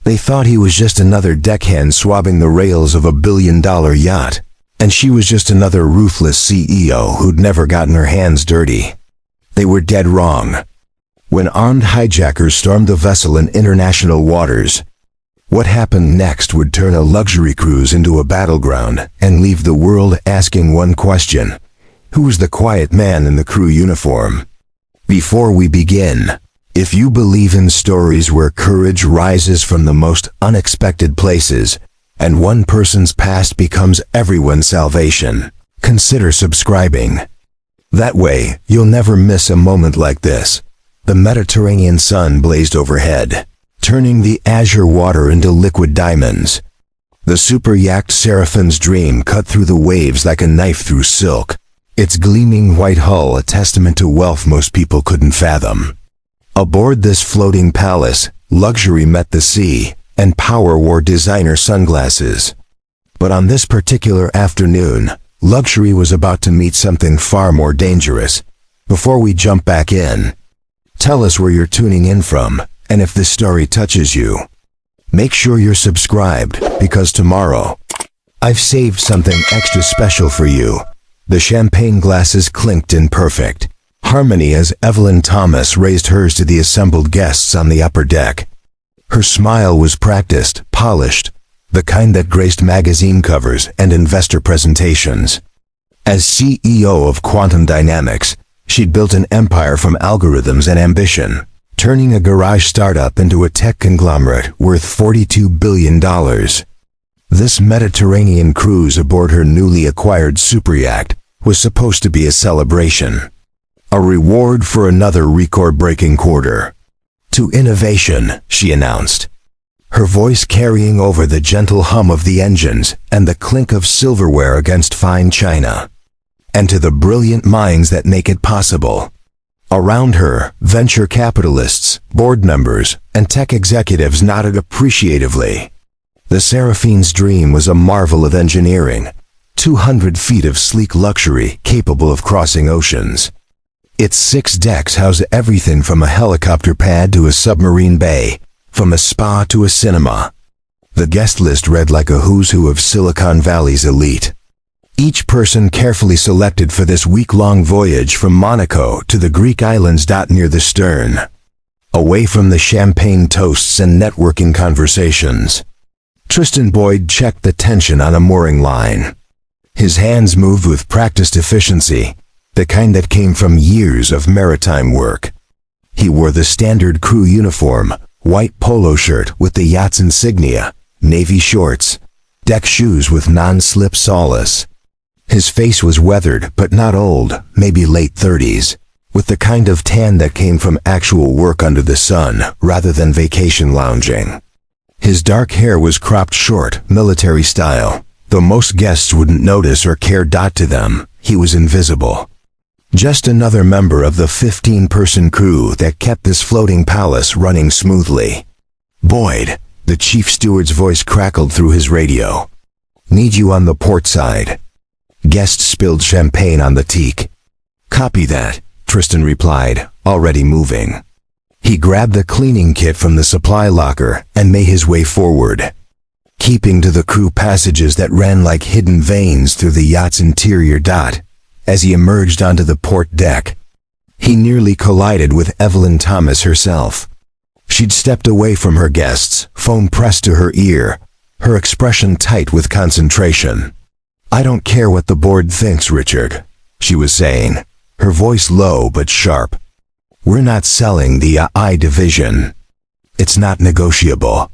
They thought he was just another deckhand swabbing the rails of a billion-dollar yacht, and she was just another ruthless CEO who'd never gotten her hands dirty. They were dead wrong. When armed hijackers stormed the vessel in international waters, what happened next would turn a luxury cruise into a battleground and leave the world asking one question: who was the quiet man in the crew uniform? Before we begin, if you believe in stories where courage rises from the most unexpected places and one person's past becomes everyone's salvation, consider subscribing. That way, you'll never miss a moment like this. The Mediterranean sun blazed overhead, turning the azure water into liquid diamonds. The super yacht Seraphine's Dream cut through the waves like a knife through silk, its gleaming white hull a testament to wealth most people couldn't fathom. Aboard this floating palace, luxury met the sea, and power wore designer sunglasses. But on this particular afternoon, luxury was about to meet something far more dangerous. Before we jump back in, tell us where you're tuning in from, and if this story touches you. Make sure you're subscribed, because tomorrow, I've saved something extra special for you. The champagne glasses clinked in perfect harmony as Evelyn Thomas raised hers to the assembled guests on the upper deck. Her smile was practiced, polished, the kind that graced magazine covers and investor presentations. As CEO of Quantum Dynamics, she'd built an empire from algorithms and ambition, turning a garage startup into a tech conglomerate worth $42 billion. This Mediterranean cruise aboard her newly acquired super yacht was supposed to be a celebration. A reward for another record-breaking quarter. To innovation, she announced, her voice carrying over the gentle hum of the engines and the clink of silverware against fine china. And to the brilliant minds that make it possible. Around her, venture capitalists, board members, and tech executives nodded appreciatively. The Seraphine's Dream was a marvel of engineering, 200 feet of sleek luxury capable of crossing oceans. Its 6 decks house everything from a helicopter pad to a submarine bay, from a spa to a cinema. The guest list read like a who's who of Silicon Valley's elite. Each person carefully selected for this week-long voyage from Monaco to the Greek islands. Near the stern, away from the champagne toasts and networking conversations, Tristan Boyd checked the tension on a mooring line. His hands moved with practiced efficiency, the kind that came from years of maritime work. He wore the standard crew uniform, white polo shirt with the yacht's insignia, navy shorts, deck shoes with non-slip solace. His face was weathered but not old, maybe late 30s, with the kind of tan that came from actual work under the sun rather than vacation lounging. His dark hair was cropped short, military style. Though most guests wouldn't notice or care. To them, he was invisible. Just another member of the 15-person crew that kept this floating palace running smoothly. Boyd, the chief steward's voice crackled through his radio. Need you on the port side. Guests spilled champagne on the teak. Copy that, Tristan replied, already moving. He grabbed the cleaning kit from the supply locker and made his way forward, keeping to the crew passages that ran like hidden veins through the yacht's interior. As he emerged onto the port deck, he nearly collided with Evelyn Thomas herself. She'd stepped away from her guests, phone pressed to her ear, her expression tight with concentration. I don't care what the board thinks, Richard, she was saying, her voice low but sharp. We're not selling the AI division. It's not negotiable.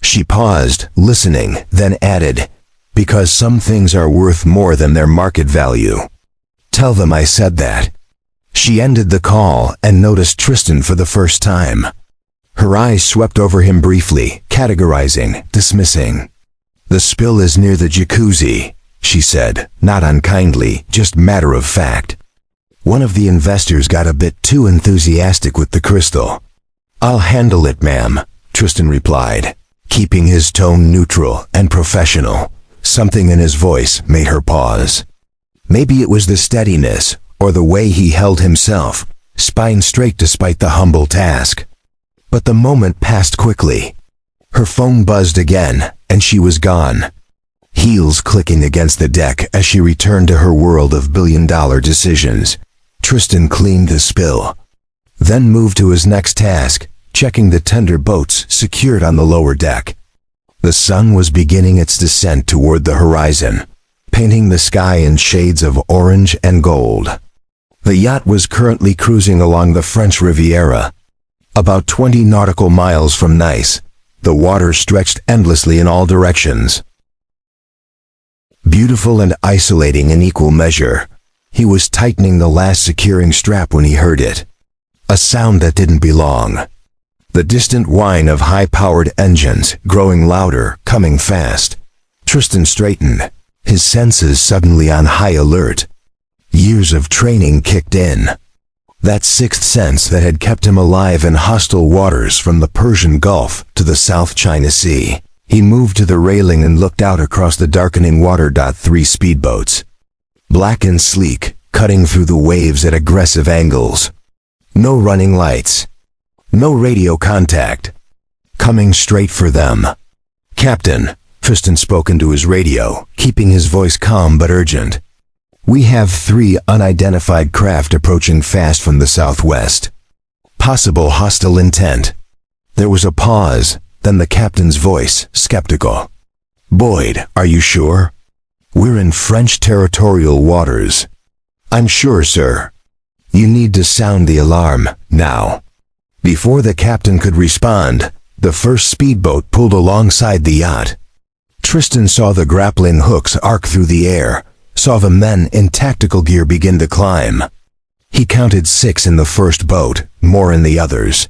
She paused, listening, then added, because some things are worth more than their market value. Tell them I said that. She ended the call and noticed Tristan for the first time. Her eyes swept over him briefly, categorizing, dismissing. The spill is near the jacuzzi, she said, not unkindly, just matter of fact. One of the investors got a bit too enthusiastic with the crystal. I'll handle it, ma'am, Tristan replied, keeping his tone neutral and professional. Something in his voice made her pause. Maybe it was the steadiness, or the way he held himself, spine straight despite the humble task. But the moment passed quickly. Her phone buzzed again, and she was gone. Heels clicking against the deck as she returned to her world of billion-dollar decisions. Tristan cleaned the spill, then moved to his next task, checking the tender boats secured on the lower deck. The sun was beginning its descent toward the horizon, painting the sky in shades of orange and gold. The yacht was currently cruising along the French Riviera. About 20 nautical miles from Nice, the water stretched endlessly in all directions. Beautiful and isolating in equal measure, he was tightening the last securing strap when he heard it. A sound that didn't belong. The distant whine of high-powered engines, growing louder, coming fast. Tristan straightened, his senses suddenly on high alert. Years of training kicked in. That sixth sense that had kept him alive in hostile waters from the Persian Gulf to the South China Sea. He moved to the railing and looked out across the darkening water. 3 speedboats. Black and sleek, cutting through the waves at aggressive angles. No running lights. No radio contact. Coming straight for them. "Captain," Tristan spoke into his radio, keeping his voice calm but urgent. "We have 3 unidentified craft approaching fast from the southwest. Possible hostile intent." There was a pause, then the captain's voice, skeptical. "Boyd, are you sure? We're in French territorial waters." "I'm sure, sir." "You need to sound the alarm, now." Before the captain could respond, the first speedboat pulled alongside the yacht. Tristan saw the grappling hooks arc through the air, saw the men in tactical gear begin to climb. He counted 6 in the first boat, more in the others.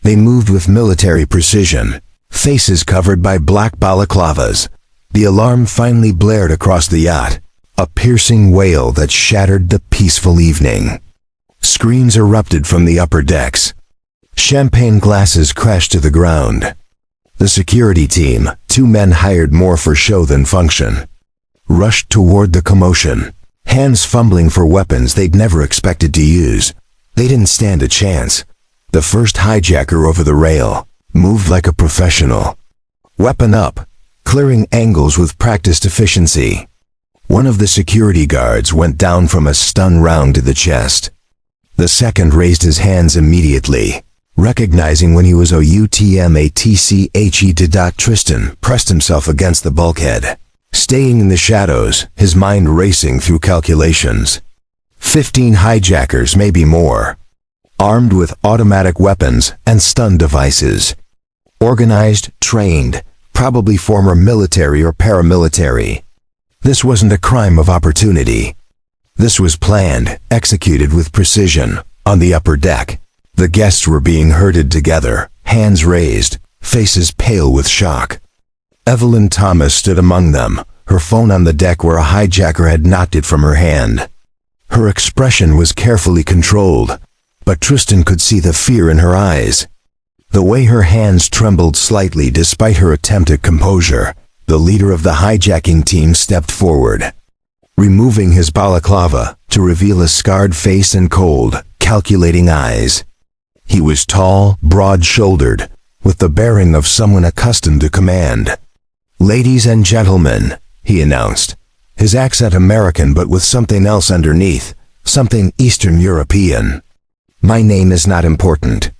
They moved with military precision, faces covered by black balaclavas. The alarm finally blared across the yacht, a piercing wail that shattered the peaceful evening. Screams erupted from the upper decks. Champagne glasses crashed to the ground. The security team, 2 men hired more for show than function, rushed toward the commotion, hands fumbling for weapons they'd never expected to use. They didn't stand a chance. The first hijacker over the rail moved like a professional. Weapon up, clearing angles with practiced efficiency. One of the security guards went down from a stun round to the chest. The second raised his hands immediately, recognizing when he was outmatched. Tristan pressed himself against the bulkhead, staying in the shadows, his mind racing through calculations. 15 hijackers, maybe more, armed with automatic weapons and stun devices. Organized, trained, probably former military or paramilitary. This wasn't a crime of opportunity. This was planned, executed with precision. On the upper deck, the guests were being herded together, hands raised, faces pale with shock. Evelyn Thomas stood among them, her phone on the deck where a hijacker had knocked it from her hand. Her expression was carefully controlled, but Tristan could see the fear in her eyes. The way her hands trembled slightly despite her attempt at composure, the leader of the hijacking team stepped forward, removing his balaclava to reveal a scarred face and cold, calculating eyes. He was tall, broad-shouldered, with the bearing of someone accustomed to command. "Ladies and gentlemen," he announced, his accent American but with something else underneath, something Eastern European. "My name is not important.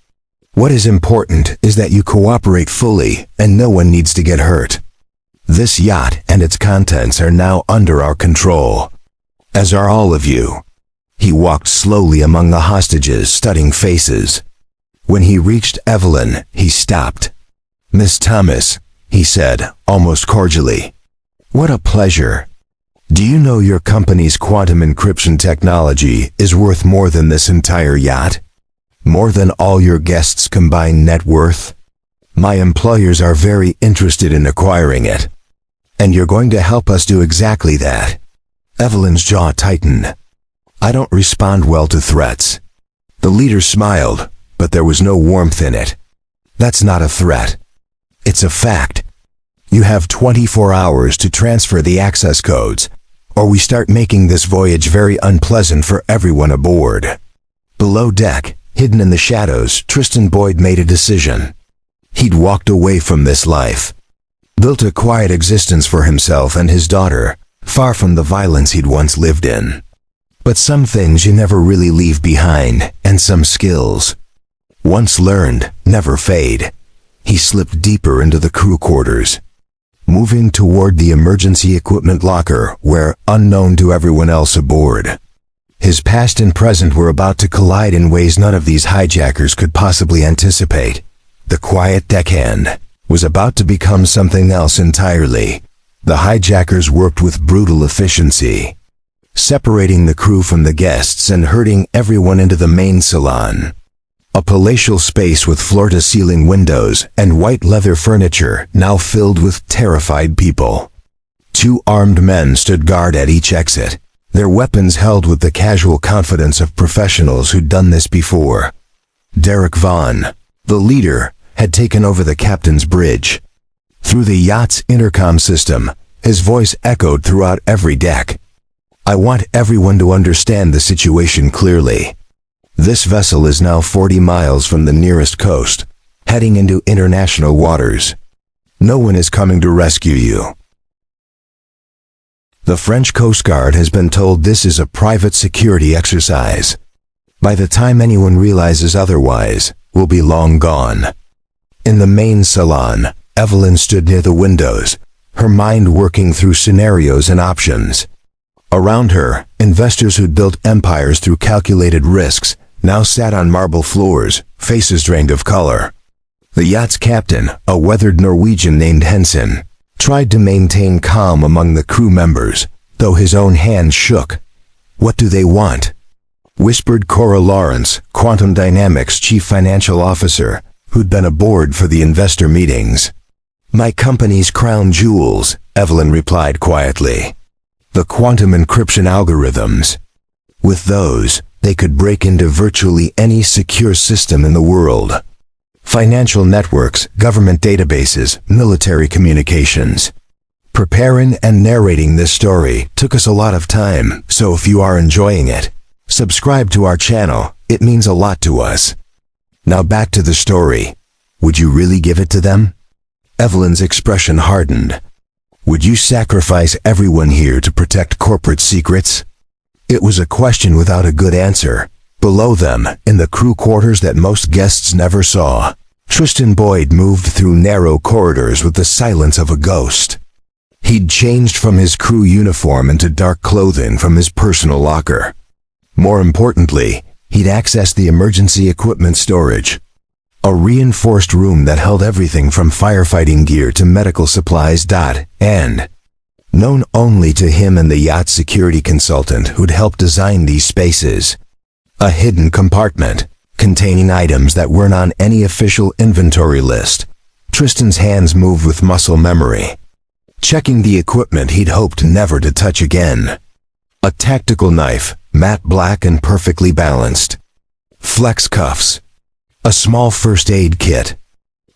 What is important is that you cooperate fully and no one needs to get hurt. This yacht and its contents are now under our control, as are all of you." He walked slowly among the hostages, studying faces. When he reached Evelyn, he stopped. "Miss Thomas," he said, almost cordially. "What a pleasure. Do you know your company's quantum encryption technology is worth more than this entire yacht? More than all your guests' combined net worth? My employers are very interested in acquiring it. And you're going to help us do exactly that." Evelyn's jaw tightened. "I don't respond well to threats." The leader smiled, but there was no warmth in it. "That's not a threat. It's a fact. You have 24 hours to transfer the access codes, or we start making this voyage very unpleasant for everyone aboard." Below deck, hidden in the shadows, Tristan Boyd made a decision. He'd walked away from this life, built a quiet existence for himself and his daughter, far from the violence he'd once lived in. But some things you never really leave behind, and some skills, once learned, never fade. He slipped deeper into the crew quarters, moving toward the emergency equipment locker where, unknown to everyone else aboard, his past and present were about to collide in ways none of these hijackers could possibly anticipate. The quiet deckhand was about to become something else entirely. The hijackers worked with brutal efficiency, separating the crew from the guests and herding everyone into the main salon, a palatial space with floor-to-ceiling windows and white leather furniture now filled with terrified people. 2 armed men stood guard at each exit, their weapons held with the casual confidence of professionals who'd done this before. Derek Vaughn, the leader, had taken over the captain's bridge. Through the yacht's intercom system, his voice echoed throughout every deck. "I want everyone to understand the situation clearly. This vessel is now 40 miles from the nearest coast, heading into international waters. No one is coming to rescue you." The French Coast Guard has been told this is a private security exercise. By the time anyone realizes otherwise, we'll be long gone. In the main salon, Evelyn stood near the windows, her mind working through scenarios and options. Around her, investors who'd built empires through calculated risks now sat on marble floors, faces drained of color. The yacht's captain, a weathered Norwegian named Henson, tried to maintain calm among the crew members, though his own hands shook. "What do they want?" whispered Cora Lawrence, Quantum Dynamics' chief financial officer, who'd been aboard for the investor meetings. "My company's crown jewels," Evelyn replied quietly. "The quantum encryption algorithms. With those, they could break into virtually any secure system in the world. Financial networks, government databases, military communications." Preparing and narrating this story took us a lot of time, so if you are enjoying it, subscribe to our channel. It means a lot to us. Now back to the story. Would you really give it to them? Evelyn's expression hardened. Would you sacrifice everyone here to protect corporate secrets? It was a question without a good answer. Below them, in the crew quarters that most guests never saw, Tristan Boyd moved through narrow corridors with the silence of a ghost. He'd changed from his crew uniform into dark clothing from his personal locker. More importantly, he'd accessed the emergency equipment storage, a reinforced room that held everything from firefighting gear to medical supplies. And, known only to him and the yacht security consultant who'd helped design these spaces, a hidden compartment containing items that weren't on any official inventory list. Tristan's hands moved with muscle memory, checking the equipment he'd hoped never to touch again. A tactical knife, matte black and perfectly balanced. Flex cuffs. A small first aid kit.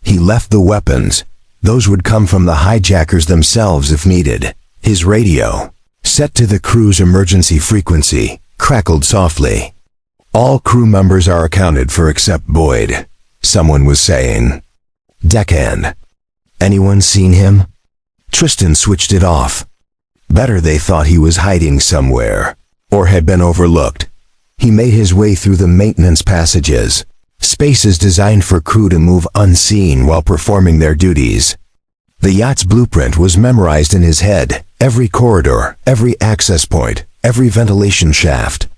He left the weapons. Those would come from the hijackers themselves if needed. His radio, set to the crew's emergency frequency, crackled softly. "All crew members are accounted for except Boyd," someone was saying. "Deckhand. Anyone seen him?" Tristan switched it off. Better they thought he was hiding somewhere, or had been overlooked. He made his way through the maintenance passages, spaces designed for crew to move unseen while performing their duties. The yacht's blueprint was memorized in his head, every corridor, every access point, every ventilation shaft.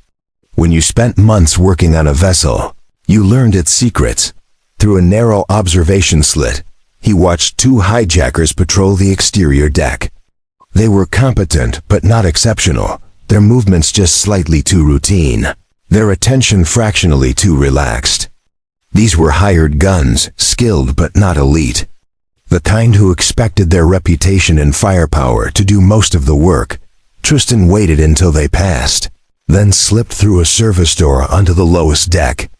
When you spent months working on a vessel, you learned its secrets. Through a narrow observation slit, he watched 2 hijackers patrol the exterior deck. They were competent but not exceptional, their movements just slightly too routine, their attention fractionally too relaxed. These were hired guns, skilled but not elite. The kind who expected their reputation and firepower to do most of the work. Tristan waited until they passed, then slipped through a service door onto the lowest deck.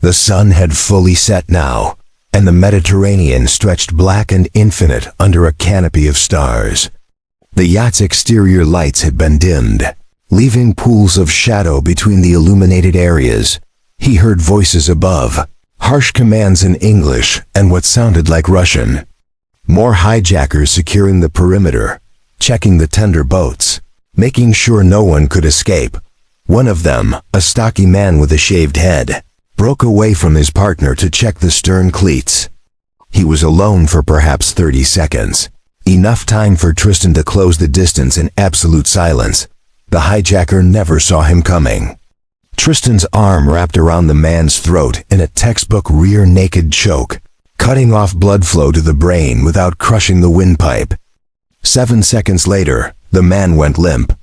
The sun had fully set now, and the Mediterranean stretched black and infinite under a canopy of stars. The yacht's exterior lights had been dimmed, leaving pools of shadow between the illuminated areas. He heard voices above, Harsh commands in English and what sounded like Russian. More hijackers securing the perimeter, checking the tender boats, making sure no one could escape. One of them, a stocky man with a shaved head, broke away from his partner to check the stern cleats. He was alone for perhaps 30 seconds. Enough time for Tristan to close the distance in absolute silence. The hijacker never saw him coming. Tristan's arm wrapped around the man's throat in a textbook rear naked choke, cutting off blood flow to the brain without crushing the windpipe. 7 seconds later, the man went limp.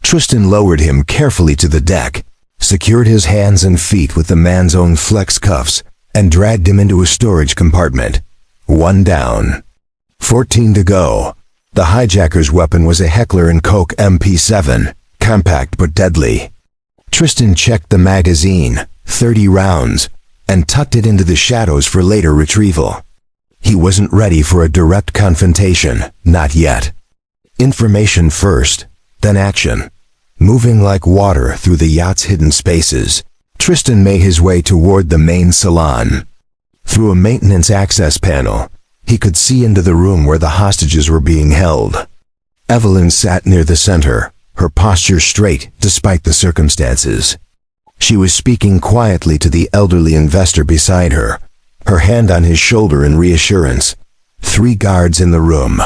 Tristan lowered him carefully to the deck, secured his hands and feet with the man's own flex cuffs, and dragged him into a storage compartment. 1 down. 14 to go. The hijacker's weapon was a Heckler & Koch MP7, compact but deadly. Tristan checked the magazine, 30 rounds, and tucked it into the shadows for later retrieval. He wasn't ready for a direct confrontation, not yet. Information first, then action. Moving like water through the yacht's hidden spaces, Tristan made his way toward the main salon. Through a maintenance access panel, he could see into the room where the hostages were being held. Evelyn sat near the center, her posture straight despite the circumstances. She was speaking quietly to the elderly investor beside her, her hand on his shoulder in reassurance. 3 guards in the room.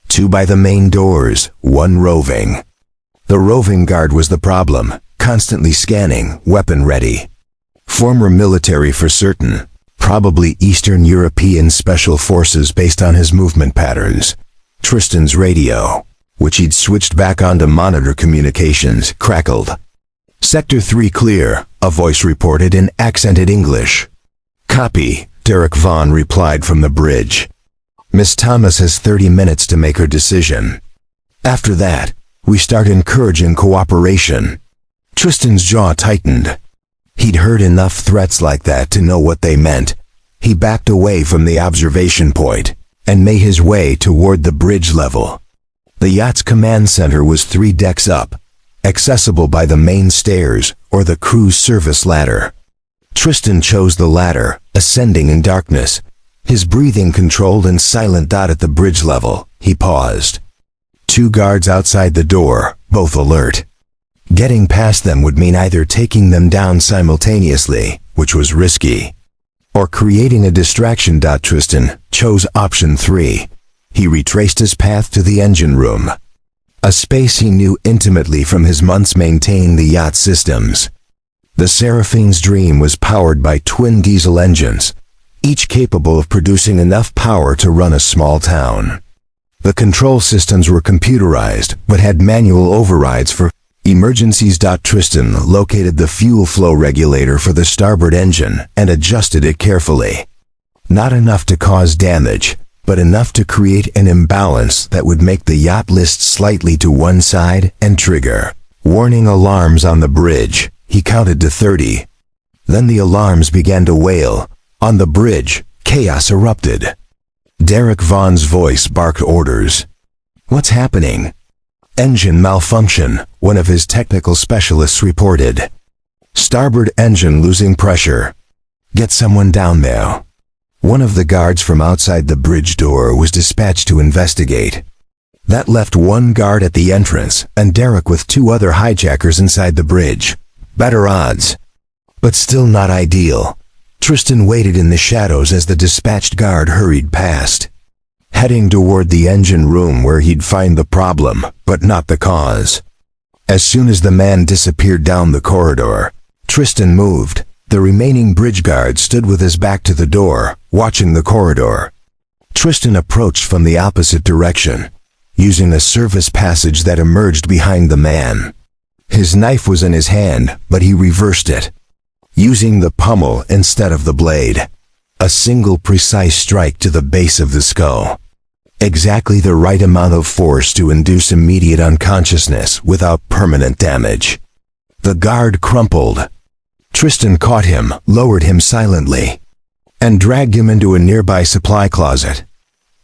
2 by the main doors, 1 roving. The roving guard was the problem, constantly scanning, weapon ready. Former military for certain, probably Eastern European special forces based on his movement patterns. Tristan's radio, which he'd switched back onto monitor communications, crackled. Sector 3 clear, a voice reported in accented English. Copy, Derek Vaughn replied from the bridge. Miss Thomas has 30 minutes to make her decision. After that, we start encouraging cooperation. Tristan's jaw tightened. He'd heard enough threats like that to know what they meant. He backed away from the observation point and made his way toward the bridge level. The yacht's command center was 3 decks up, accessible by the main stairs or the crew's service ladder. Tristan chose the latter, ascending in darkness, his breathing controlled and silent. At the bridge level, he paused. 2 guards outside the door, both alert. Getting past them would mean either taking them down simultaneously, which was risky, or creating a distraction. Tristan chose option 3. He retraced his path to the engine room, a space he knew intimately from his months maintaining the yacht systems. The Seraphine's Dream was powered by twin diesel engines, each capable of producing enough power to run a small town. The control systems were computerized, but had manual overrides for emergencies. Tristan located the fuel flow regulator for the starboard engine and adjusted it carefully. Not enough to cause damage, but enough to create an imbalance that would make the yacht list slightly to one side and trigger warning alarms on the bridge. He counted to 30. Then the alarms began to wail. On the bridge, chaos erupted. Derek Vaughn's voice barked orders. What's happening? Engine malfunction, one of his technical specialists reported. Starboard engine losing pressure. Get someone down there. One of the guards from outside the bridge door was dispatched to investigate. That left 1 guard at the entrance and Derek with 2 other hijackers inside the bridge. Better odds, but still not ideal. Tristan waited in the shadows as the dispatched guard hurried past, heading toward the engine room where he'd find the problem, but not the cause. As soon as the man disappeared down the corridor, Tristan moved. The remaining bridge guard stood with his back to the door, watching the corridor. Tristan approached from the opposite direction, using a service passage that emerged behind the man. His knife was in his hand, but he reversed it, using the pommel instead of the blade. A single precise strike to the base of the skull. Exactly the right amount of force to induce immediate unconsciousness without permanent damage. The guard crumpled. Tristan caught him, lowered him silently, and dragged him into a nearby supply closet.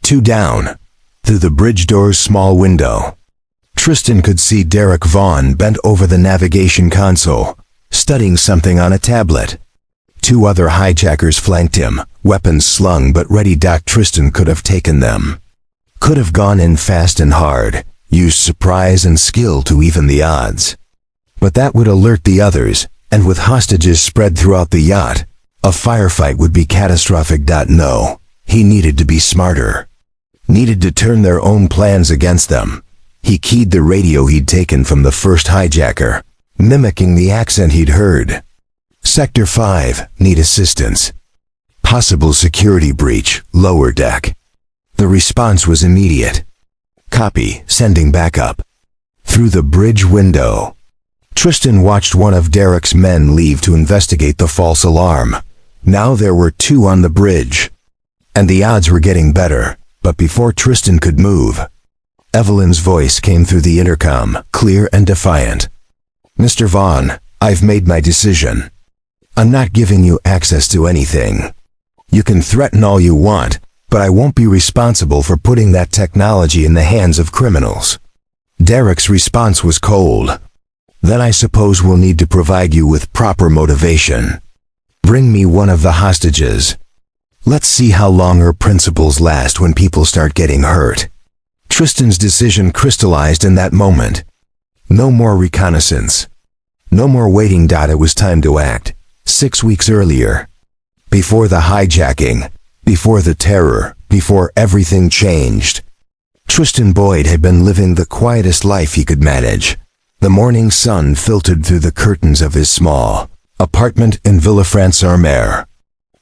2 down. Through the bridge door's small window, Tristan could see Derek Vaughn bent over the navigation console, studying something on a tablet. 2 other hijackers flanked him, weapons slung but ready. Tristan could have taken them. Could have gone in fast and hard, used surprise and skill to even the odds. But that would alert the others, and with hostages spread throughout the yacht, a firefight would be catastrophic. No, he needed to be smarter. Needed to turn their own plans against them. He keyed the radio he'd taken from the first hijacker, mimicking the accent he'd heard. Sector 5, need assistance. Possible security breach, lower deck. The response was immediate. Copy, sending backup. Through the bridge window, Tristan watched one of Derek's men leave to investigate the false alarm. Now there were 2 on the bridge. And the odds were getting better, but before Tristan could move, Evelyn's voice came through the intercom, clear and defiant. Mr. Vaughn, I've made my decision. I'm not giving you access to anything. You can threaten all you want, but I won't be responsible for putting that technology in the hands of criminals. Derek's response was cold. Then I suppose we'll need to provide you with proper motivation. Bring me one of the hostages. Let's see how long her principles last when people start getting hurt. Tristan's decision crystallized in that moment. No more reconnaissance. No more waiting. It was time to act. 6 weeks earlier. Before the hijacking, before the terror, before everything changed. Tristan Boyd had been living the quietest life he could manage. The morning sun filtered through the curtains of his small apartment in Villefranche-sur-Mer,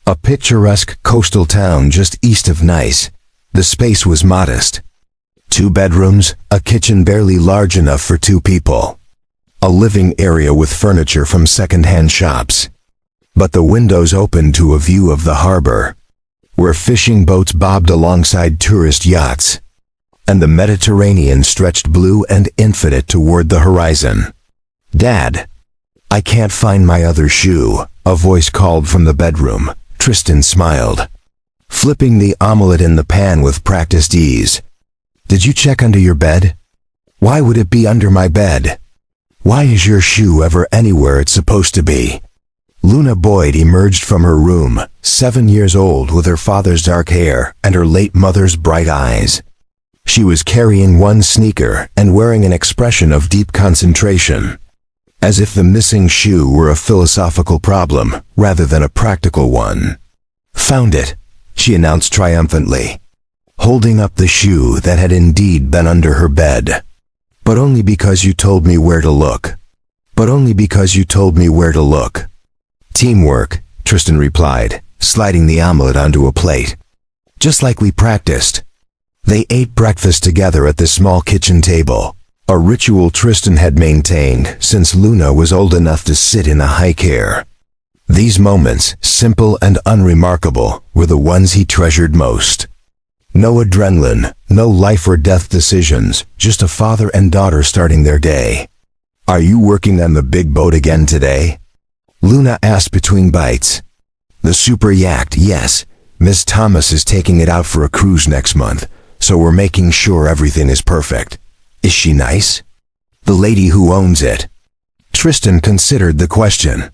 a picturesque coastal town just east of Nice. The space was modest. 2 bedrooms, a kitchen barely large enough for 2 people. A living area with furniture from second-hand shops. But the windows opened to a view of the harbor, where fishing boats bobbed alongside tourist yachts, and the Mediterranean stretched blue and infinite toward the horizon. Dad, I can't find my other shoe, a voice called from the bedroom. Tristan smiled, flipping the omelette in the pan with practiced ease. Did you check under your bed? Why would it be under my bed? Why is your shoe ever anywhere it's supposed to be? Luna Boyd emerged from her room, 7 years old, with her father's dark hair and her late mother's bright eyes. She was carrying one sneaker and wearing an expression of deep concentration, as if the missing shoe were a philosophical problem rather than a practical one. Found it, she announced triumphantly, holding up the shoe that had indeed been under her bed. But only because you told me where to look. But only because you told me where to look. Teamwork, Tristan replied, sliding the omelette onto a plate. Just like we practiced. They ate breakfast together at the small kitchen table, a ritual Tristan had maintained since Luna was old enough to sit in a high chair. These moments, simple and unremarkable, were the ones he treasured most. No adrenaline, no life or death decisions, just a father and daughter starting their day. Are you working on the big boat again today? Luna asked between bites. The super yacht, yes. Miss Thomas is taking it out for a cruise next month, so we're making sure everything is perfect. Is she nice? The lady who owns it. Tristan considered the question.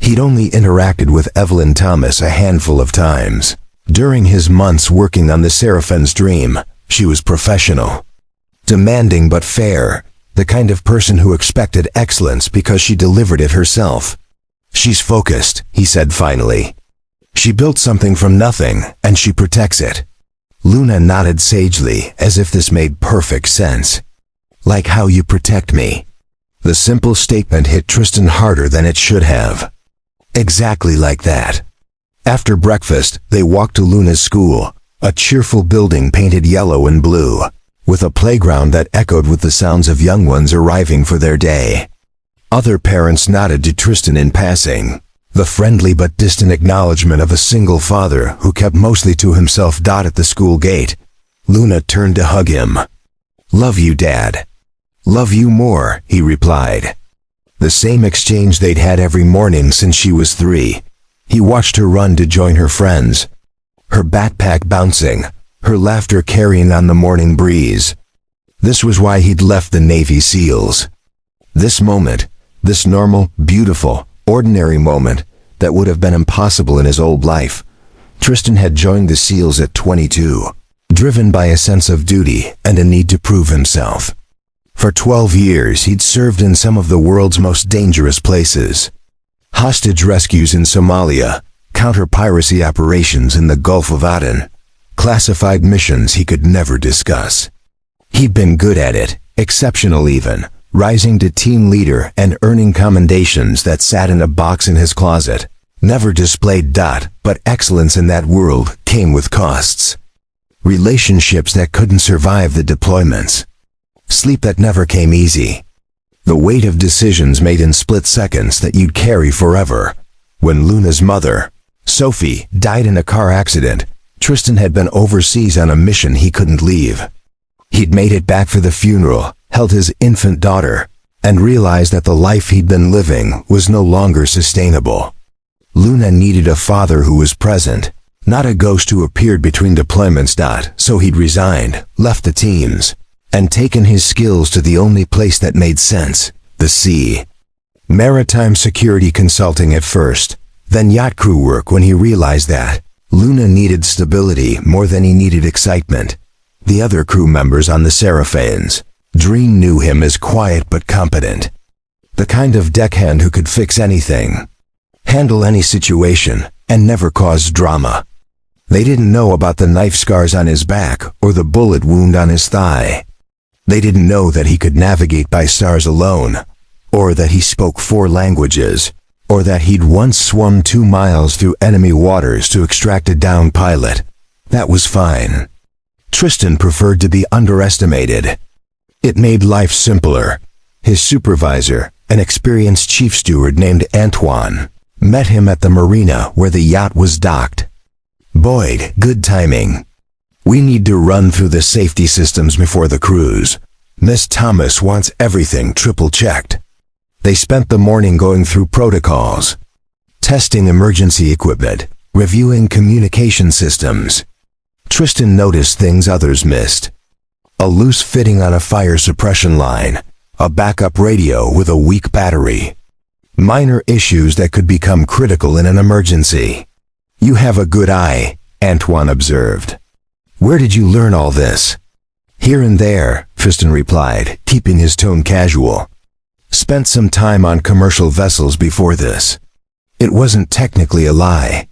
He'd only interacted with Evelyn Thomas a handful of times. During his months working on the Seraphine's Dream, she was professional. Demanding but fair, the kind of person who expected excellence because she delivered it herself. She's focused, he said finally. She built something from nothing, and she protects it. Luna nodded sagely, as if this made perfect sense. Like how you protect me. The simple statement hit Tristan harder than it should have. Exactly like that. After breakfast, they walked to Luna's school, a cheerful building painted yellow and blue, with a playground that echoed with the sounds of young ones arriving for their day. Other parents nodded to Tristan in passing, the friendly but distant acknowledgement of a single father who kept mostly to himself. At the school gate, Luna turned to hug him. Love you, Dad. Love you more, he replied. The same exchange they'd had every morning since she was 3. He watched her run to join her friends, her backpack bouncing, her laughter carrying on the morning breeze. This was why he'd left the Navy SEALs. This moment, this normal, beautiful, ordinary moment, that would have been impossible in his old life. Tristan had joined the SEALs at 22, driven by a sense of duty and a need to prove himself. For 12 years, he'd served in some of the world's most dangerous places. Hostage rescues in Somalia, counter-piracy operations in the Gulf of Aden, classified missions he could never discuss. He'd been good at it, exceptional even, rising to team leader and earning commendations that sat in a box in his closet. Never displayed. But excellence in that world came with costs. Relationships that couldn't survive the deployments. Sleep that never came easy. The weight of decisions made in split seconds that you'd carry forever. When Luna's mother, Sophie, died in a car accident, Tristan had been overseas on a mission he couldn't leave. He'd made it back for the funeral, held his infant daughter, and realized that the life he'd been living was no longer sustainable. Luna needed a father who was present, not a ghost who appeared between deployments. So he'd resigned, left the teams, and taken his skills to the only place that made sense, the sea. Maritime security consulting at first, then yacht crew work when he realized that Luna needed stability more than he needed excitement. The other crew members on the Seraphanes, Dream knew him as quiet but competent. The kind of deckhand who could fix anything, handle any situation, and never cause drama. They didn't know about the knife scars on his back or the bullet wound on his thigh. They didn't know that he could navigate by stars alone, or that he spoke 4 languages, or that he'd once swum 2 miles through enemy waters to extract a downed pilot. That was fine. Tristan preferred to be underestimated. It made life simpler. His supervisor, an experienced chief steward named Antoine, met him at the marina where the yacht was docked. "Boyd, good timing. We need to run through the safety systems before the cruise. Miss Thomas wants everything triple-checked." They spent the morning going through protocols, testing emergency equipment, reviewing communication systems. Tristan noticed things others missed. A loose fitting on a fire suppression line, a backup radio with a weak battery. Minor issues that could become critical in an emergency. "You have a good eye," Antoine observed. "Where did you learn all this?" "Here and there," Tristan replied, keeping his tone casual. "Spent some time on commercial vessels before this." It wasn't technically a lie.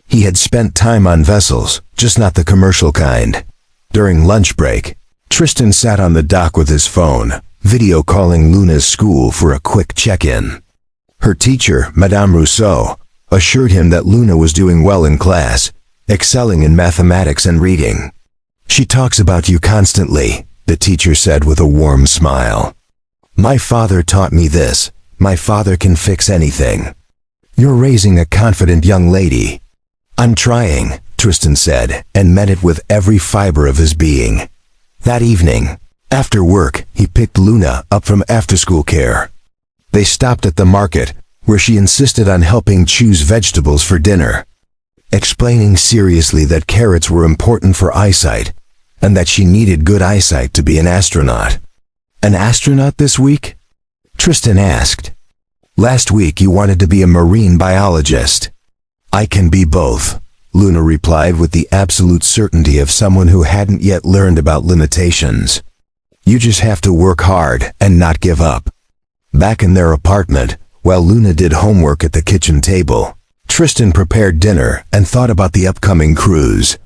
He had spent time on vessels, just not the commercial kind. During lunch break, Tristan sat on the dock with his phone, video calling Luna's school for a quick check-in. Her teacher, Madame Rousseau, assured him that Luna was doing well in class, excelling in mathematics and reading. "She talks about you constantly," the teacher said with a warm smile. "My father taught me this. My father can fix anything. You're raising a confident young lady." "I'm trying," Tristan said, and meant it with every fiber of his being. That evening, after work, he picked Luna up from after-school care. They stopped at the market, where she insisted on helping choose vegetables for dinner, explaining seriously that carrots were important for eyesight, and that she needed good eyesight to be an astronaut. "An astronaut this week?" Tristan asked. "Last week you wanted to be a marine biologist." "I can be both," Luna replied with the absolute certainty of someone who hadn't yet learned about limitations. "You just have to work hard and not give up." Back in their apartment, while Luna did homework at the kitchen table, Tristan prepared dinner and thought about the upcoming cruise.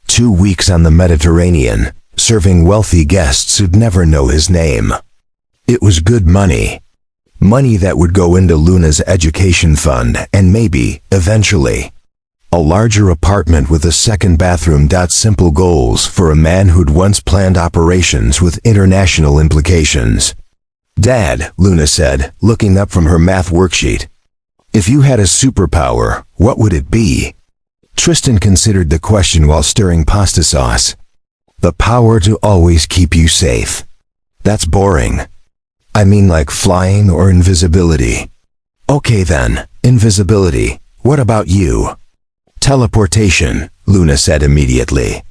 2 weeks on the Mediterranean, serving wealthy guests who'd never know his name. It was good money. Money that would go into Luna's education fund and maybe, eventually, a larger apartment with a second bathroom. Simple goals for a man who'd once planned operations with international implications. "Dad," Luna said, looking up from her math worksheet, "if you had a superpower, what would it be?" Tristan considered the question while stirring pasta sauce. "The power to always keep you safe." "That's boring." "I mean like flying or invisibility." "Okay then, invisibility. What about you?" "Teleportation," Luna said immediately.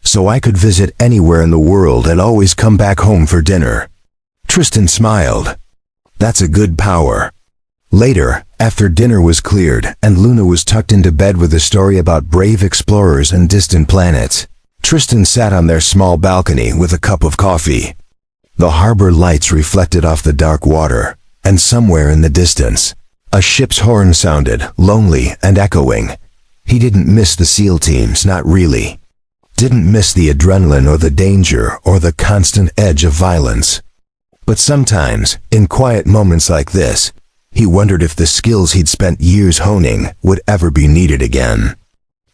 "So I could visit anywhere in the world and always come back home for dinner." Tristan smiled. "That's a good power." Later, After dinner was cleared and Luna was tucked into bed with a story about brave explorers and distant planets, Tristan sat on their small balcony with a cup of coffee. The harbor lights reflected off the dark water, and somewhere in the distance, a ship's horn sounded, lonely and echoing. He didn't miss the SEAL teams, not really. Didn't miss the adrenaline or the danger or the constant edge of violence. But sometimes, in quiet moments like this, he wondered if the skills he'd spent years honing would ever be needed again.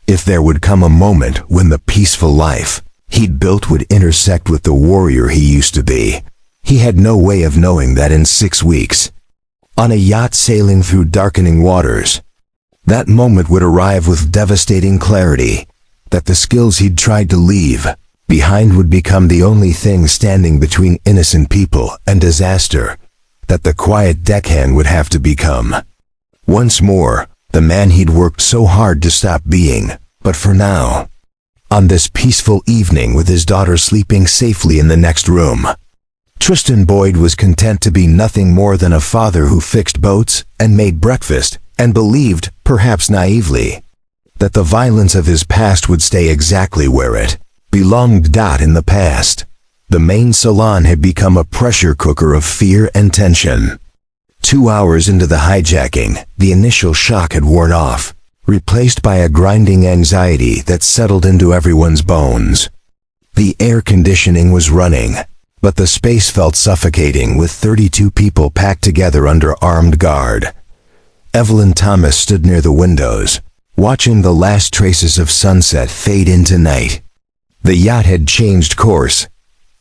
If there would come a moment when the peaceful life he'd built would intersect with the warrior he used to be. He had no way of knowing that in 6 weeks, on a yacht sailing through darkening waters, that moment would arrive with devastating clarity, that the skills he'd tried to leave behind would become the only thing standing between innocent people and disaster, that the quiet deckhand would have to become, once more, the man he'd worked so hard to stop being. But for now, on this peaceful evening with his daughter sleeping safely in the next room, Tristan Boyd was content to be nothing more than a father who fixed boats and made breakfast and believed, perhaps naively, that the violence of his past would stay exactly where it belonged. In the past, the main salon had become a pressure cooker of fear and tension. 2 hours into the hijacking, the initial shock had worn off, replaced by a grinding anxiety that settled into everyone's bones. The air conditioning was running, but the space felt suffocating with 32 people packed together under armed guard. Evelyn Thomas stood near the windows, watching the last traces of sunset fade into night. The yacht had changed course,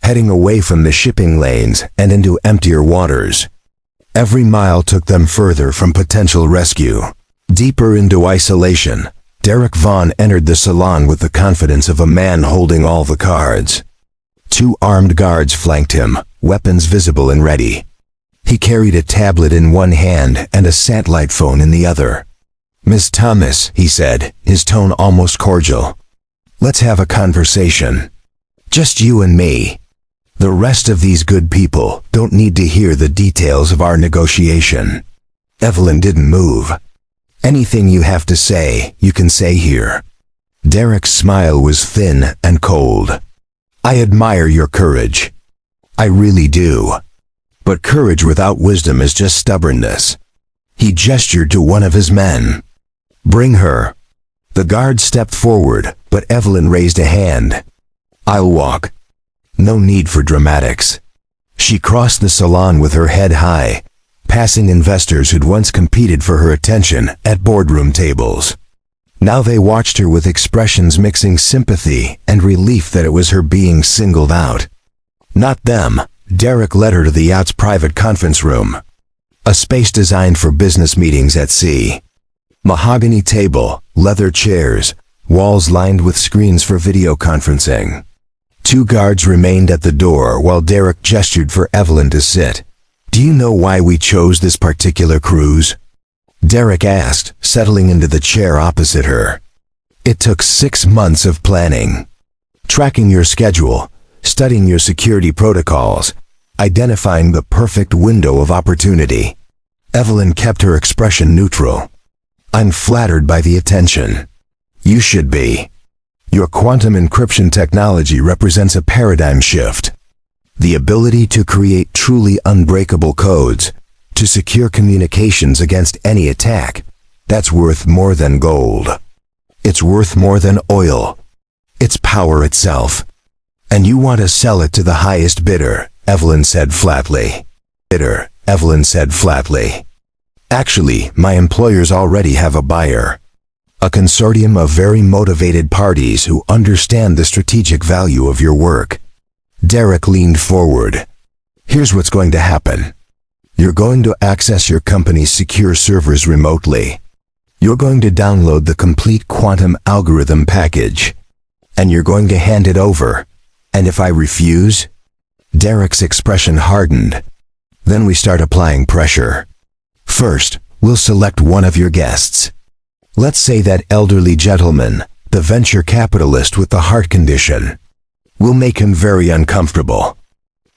heading away from the shipping lanes and into emptier waters. Every mile took them further from potential rescue, deeper into isolation. Derek Vaughn entered the salon with the confidence of a man holding all the cards. 2 armed guards flanked him, weapons visible and ready. He carried a tablet in one hand and a satellite phone in the other. "Miss Thomas," he said, his tone almost cordial. "Let's have a conversation. Just you and me. The rest of these good people don't need to hear the details of our negotiation." Evelyn didn't move. "Anything you have to say, you can say here." Derek's smile was thin and cold. "I admire your courage. I really do. But courage without wisdom is just stubbornness." He gestured to one of his men. "Bring her." The guard stepped forward, but Evelyn raised a hand. "I'll walk. No need for dramatics." She crossed the salon with her head high, passing investors who'd once competed for her attention at boardroom tables. Now they watched her with expressions mixing sympathy and relief that it was her being singled out. Not them. Derek led her to the yacht's private conference room, a space designed for business meetings at sea. Mahogany table, leather chairs, walls lined with screens for video conferencing. 2 guards remained at the door while Derek gestured for Evelyn to sit. "Do you know why we chose this particular cruise?" Derek asked, settling into the chair opposite her. "It took 6 months of planning. Tracking your schedule, studying your security protocols, identifying the perfect window of opportunity." Evelyn kept her expression neutral. "I'm flattered by the attention. You should be. Your quantum encryption technology represents a paradigm shift. The ability to create truly unbreakable codes, to secure communications against any attack, that's worth more than gold. It's worth more than oil. It's power itself. And you want to sell it to the highest bidder," Evelyn said flatly. Evelyn said flatly. "Actually, my employers already have a buyer. A consortium of very motivated parties who understand the strategic value of your work." Derek leaned forward. "Here's what's going to happen. You're going to access your company's secure servers remotely. You're going to download the complete quantum algorithm package. And you're going to hand it over. And if I refuse?" Derek's expression hardened. "Then we start applying pressure. First, we'll select one of your guests. Let's say that elderly gentleman, the venture capitalist with the heart condition. We'll make him very uncomfortable.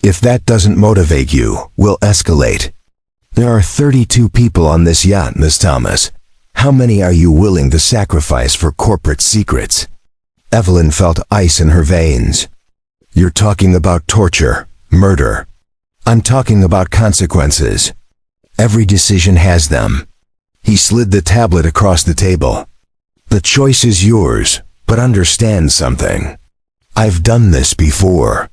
If that doesn't motivate you, we'll escalate. There are 32 people on this yacht, Miss Thomas. How many are you willing to sacrifice for corporate secrets? Evelyn felt ice in her veins. You're talking about torture, murder. I'm talking about consequences. Every decision has them. He slid the tablet across the table. The choice is yours, but understand something. I've done this before.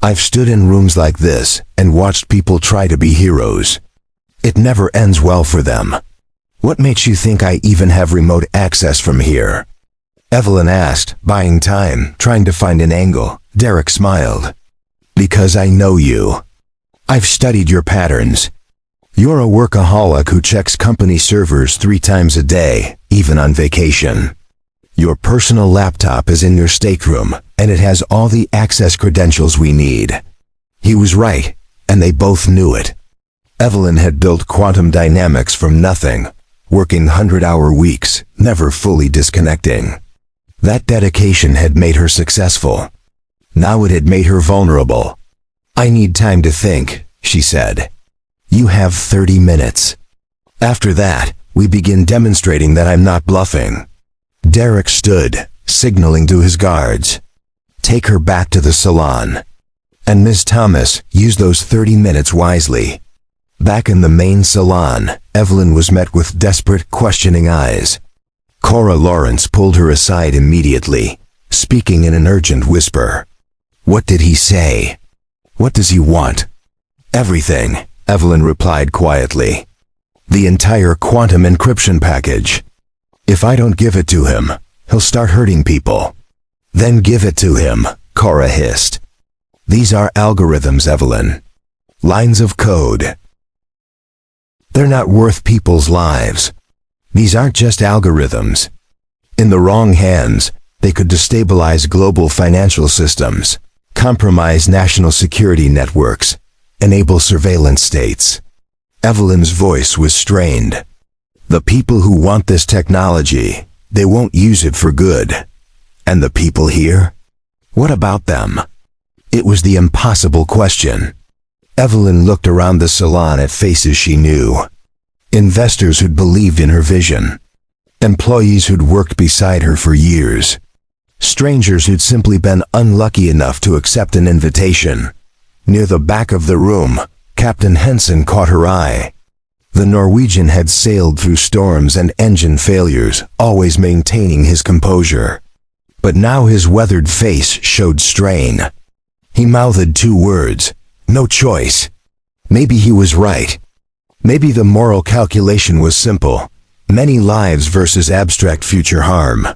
I've stood in rooms like this and watched people try to be heroes. It never ends well for them. What makes you think I even have remote access from here? Evelyn asked, buying time, trying to find an angle. Derek smiled. Because I know you. I've studied your patterns. You're a workaholic who checks company servers 3 times a day, even on vacation. Your personal laptop is in your stateroom, and it has all the access credentials we need. He was right, and they both knew it. Evelyn had built quantum dynamics from nothing, working 100-hour weeks, never fully disconnecting. That dedication had made her successful. Now it had made her vulnerable. I need time to think, she said. You have 30 minutes. After that, we begin demonstrating that I'm not bluffing. Derek stood, signaling to his guards. Take her back to the salon. And Miss Thomas, use those 30 minutes wisely. Back in the main salon, Evelyn was met with desperate, questioning eyes. Cora Lawrence pulled her aside immediately, speaking in an urgent whisper. What did he say? What does he want? Everything, Evelyn replied quietly. The entire quantum encryption package. If I don't give it to him, he'll start hurting people. Then give it to him, Cora hissed. These are algorithms, Evelyn. Lines of code. They're not worth people's lives. These aren't just algorithms. In the wrong hands, they could destabilize global financial systems, compromise national security networks, enable surveillance states. Evelyn's voice was strained. The people who want this technology, they won't use it for good. And the people here? What about them? It was the impossible question. Evelyn looked around the salon at faces she knew. Investors who'd believed in her vision. Employees who'd worked beside her for years. Strangers who'd simply been unlucky enough to accept an invitation. Near the back of the room, Captain Henson caught her eye. The Norwegian had sailed through storms and engine failures, always maintaining his composure. But now his weathered face showed strain. He mouthed 2 words. No choice. Maybe he was right. Maybe the moral calculation was simple. Many lives versus abstract future harm.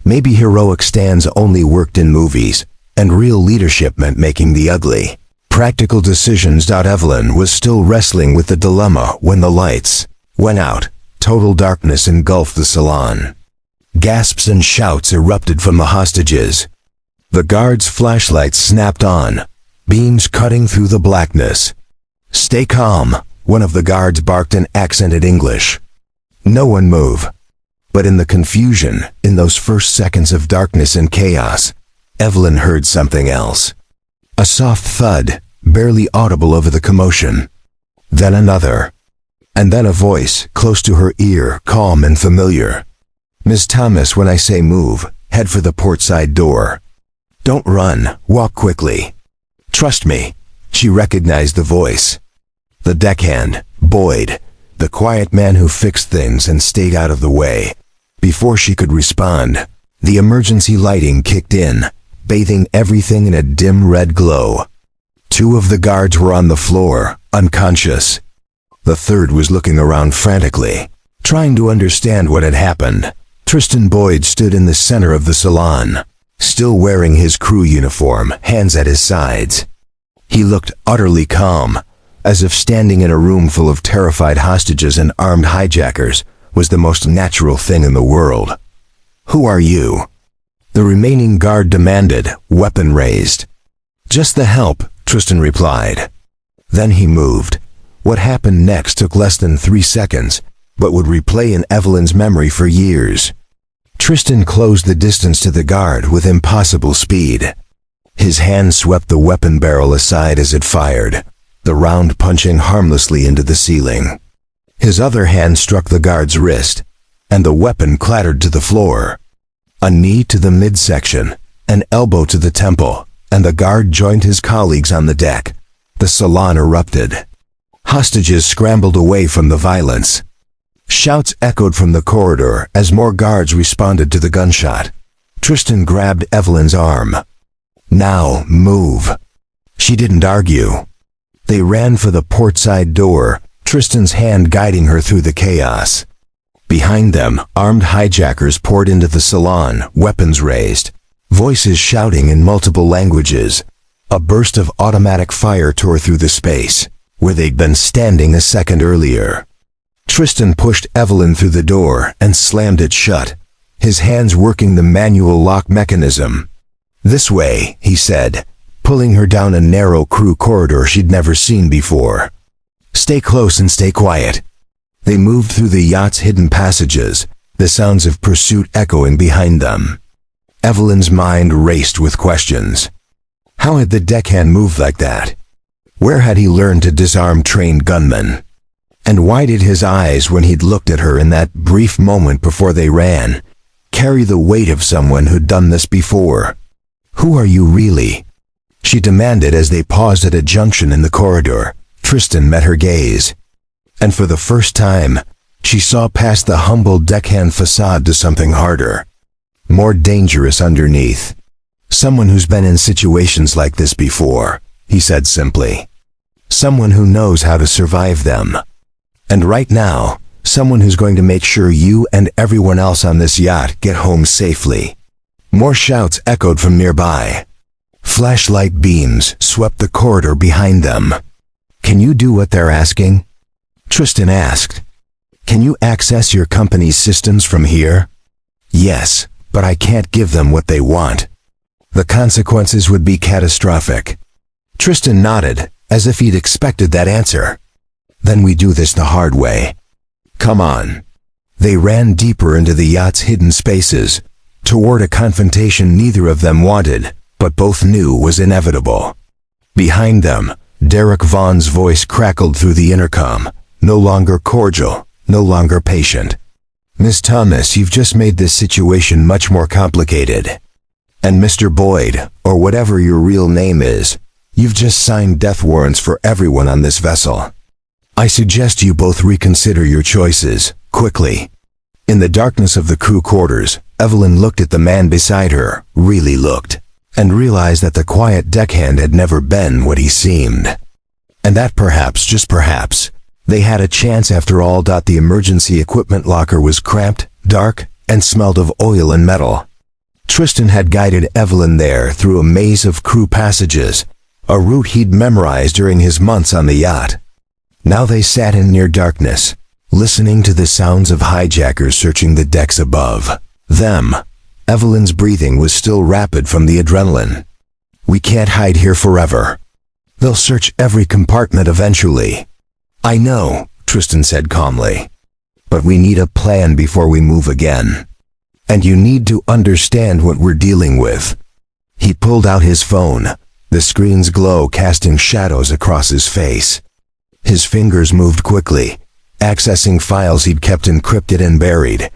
Maybe heroic stands only worked in movies, and real leadership meant making the ugly, practical decisions. Evelyn was still wrestling with the dilemma when the lights went out. Total darkness engulfed the salon. Gasps and shouts erupted from the hostages. The guards' flashlights snapped on, beams cutting through the blackness. Stay calm, one of the guards barked in accented English. No one move. But in the confusion, in those first seconds of darkness and chaos, Evelyn heard something else. A soft thud, barely audible over the commotion. Then another. And then a voice, close to her ear, calm and familiar. Miss Thomas, when I say move, head for the portside door. Don't run, walk quickly. Trust me. She recognized the voice. The deckhand, Boyd, the quiet man who fixed things and stayed out of the way. Before she could respond, the emergency lighting kicked in, bathing everything in a dim red glow. 2 of the guards were on the floor, unconscious. The third was looking around frantically, trying to understand what had happened. Tristan Boyd stood in the center of the salon, still wearing his crew uniform, hands at his sides. He looked utterly calm, as if standing in a room full of terrified hostages and armed hijackers was the most natural thing in the world. Who are you? The remaining guard demanded, weapon raised. Just the help, Tristan replied. Then he moved. What happened next took less than 3 seconds, but would replay in Evelyn's memory for years. Tristan closed the distance to the guard with impossible speed. His hand swept the weapon barrel aside as it fired. the round punching harmlessly into the ceiling. His other hand struck the guard's wrist, and the weapon clattered to the floor. A knee to the midsection, an elbow to the temple, and the guard joined his colleagues on the deck. The salon erupted. Hostages scrambled away from the violence. Shouts echoed from the corridor as more guards responded to the gunshot. Tristan grabbed Evelyn's arm. "Now, move." She didn't argue. They ran for the portside door, Tristan's hand guiding her through the chaos. Behind them, armed hijackers poured into the salon, weapons raised, voices shouting in multiple languages. A burst of automatic fire tore through the space, where they'd been standing a second earlier. Tristan pushed Evelyn through the door and slammed it shut, his hands working the manual lock mechanism. "This way," he said, pulling her down a narrow crew corridor she'd never seen before. "Stay close and stay quiet." They moved through the yacht's hidden passages, the sounds of pursuit echoing behind them. Evelyn's mind raced with questions. How had the deckhand moved like that? Where had he learned to disarm trained gunmen? And why did his eyes, when he'd looked at her in that brief moment before they ran, carry the weight of someone who'd done this before? "Who are you really?" she demanded as they paused at a junction in the corridor. Tristan met her gaze. And for the first time, she saw past the humble deckhand facade to something harder, more dangerous underneath. "Someone who's been in situations like this before," he said simply. "Someone who knows how to survive them. And right now, someone who's going to make sure you and everyone else on this yacht get home safely." More shouts echoed from nearby. Flashlight beams swept the corridor behind them. "Can you do what they're asking?" Tristan asked. "Can you access your company's systems from here?" "Yes, but I can't give them what they want. The consequences would be catastrophic." Tristan nodded, as if he'd expected that answer. "Then we do this the hard way. Come on." They ran deeper into the yacht's hidden spaces, toward a confrontation neither of them wanted, but both knew was inevitable. Behind them, Derek Vaughn's voice crackled through the intercom, no longer cordial, no longer patient. "Miss Thomas, you've just made this situation much more complicated. And Mr. Boyd, or whatever your real name is, you've just signed death warrants for everyone on this vessel. I suggest you both reconsider your choices, quickly." In the darkness of the crew quarters, Evelyn looked at the man beside her, really looked, and realized that the quiet deckhand had never been what he seemed. And that perhaps, just perhaps, they had a chance after all. The emergency equipment locker was cramped, dark, and smelled of oil and metal. Tristan had guided Evelyn there through a maze of crew passages, a route he'd memorized during his months on the yacht. Now they sat in near darkness, listening to the sounds of hijackers searching the decks above them. Evelyn's breathing was still rapid from the adrenaline. "We can't hide here forever. They'll search every compartment eventually." "I know," Tristan said calmly. "But we need a plan before we move again. And you need to understand what we're dealing with." He pulled out his phone, the screen's glow casting shadows across his face. His fingers moved quickly, accessing files he'd kept encrypted and buried,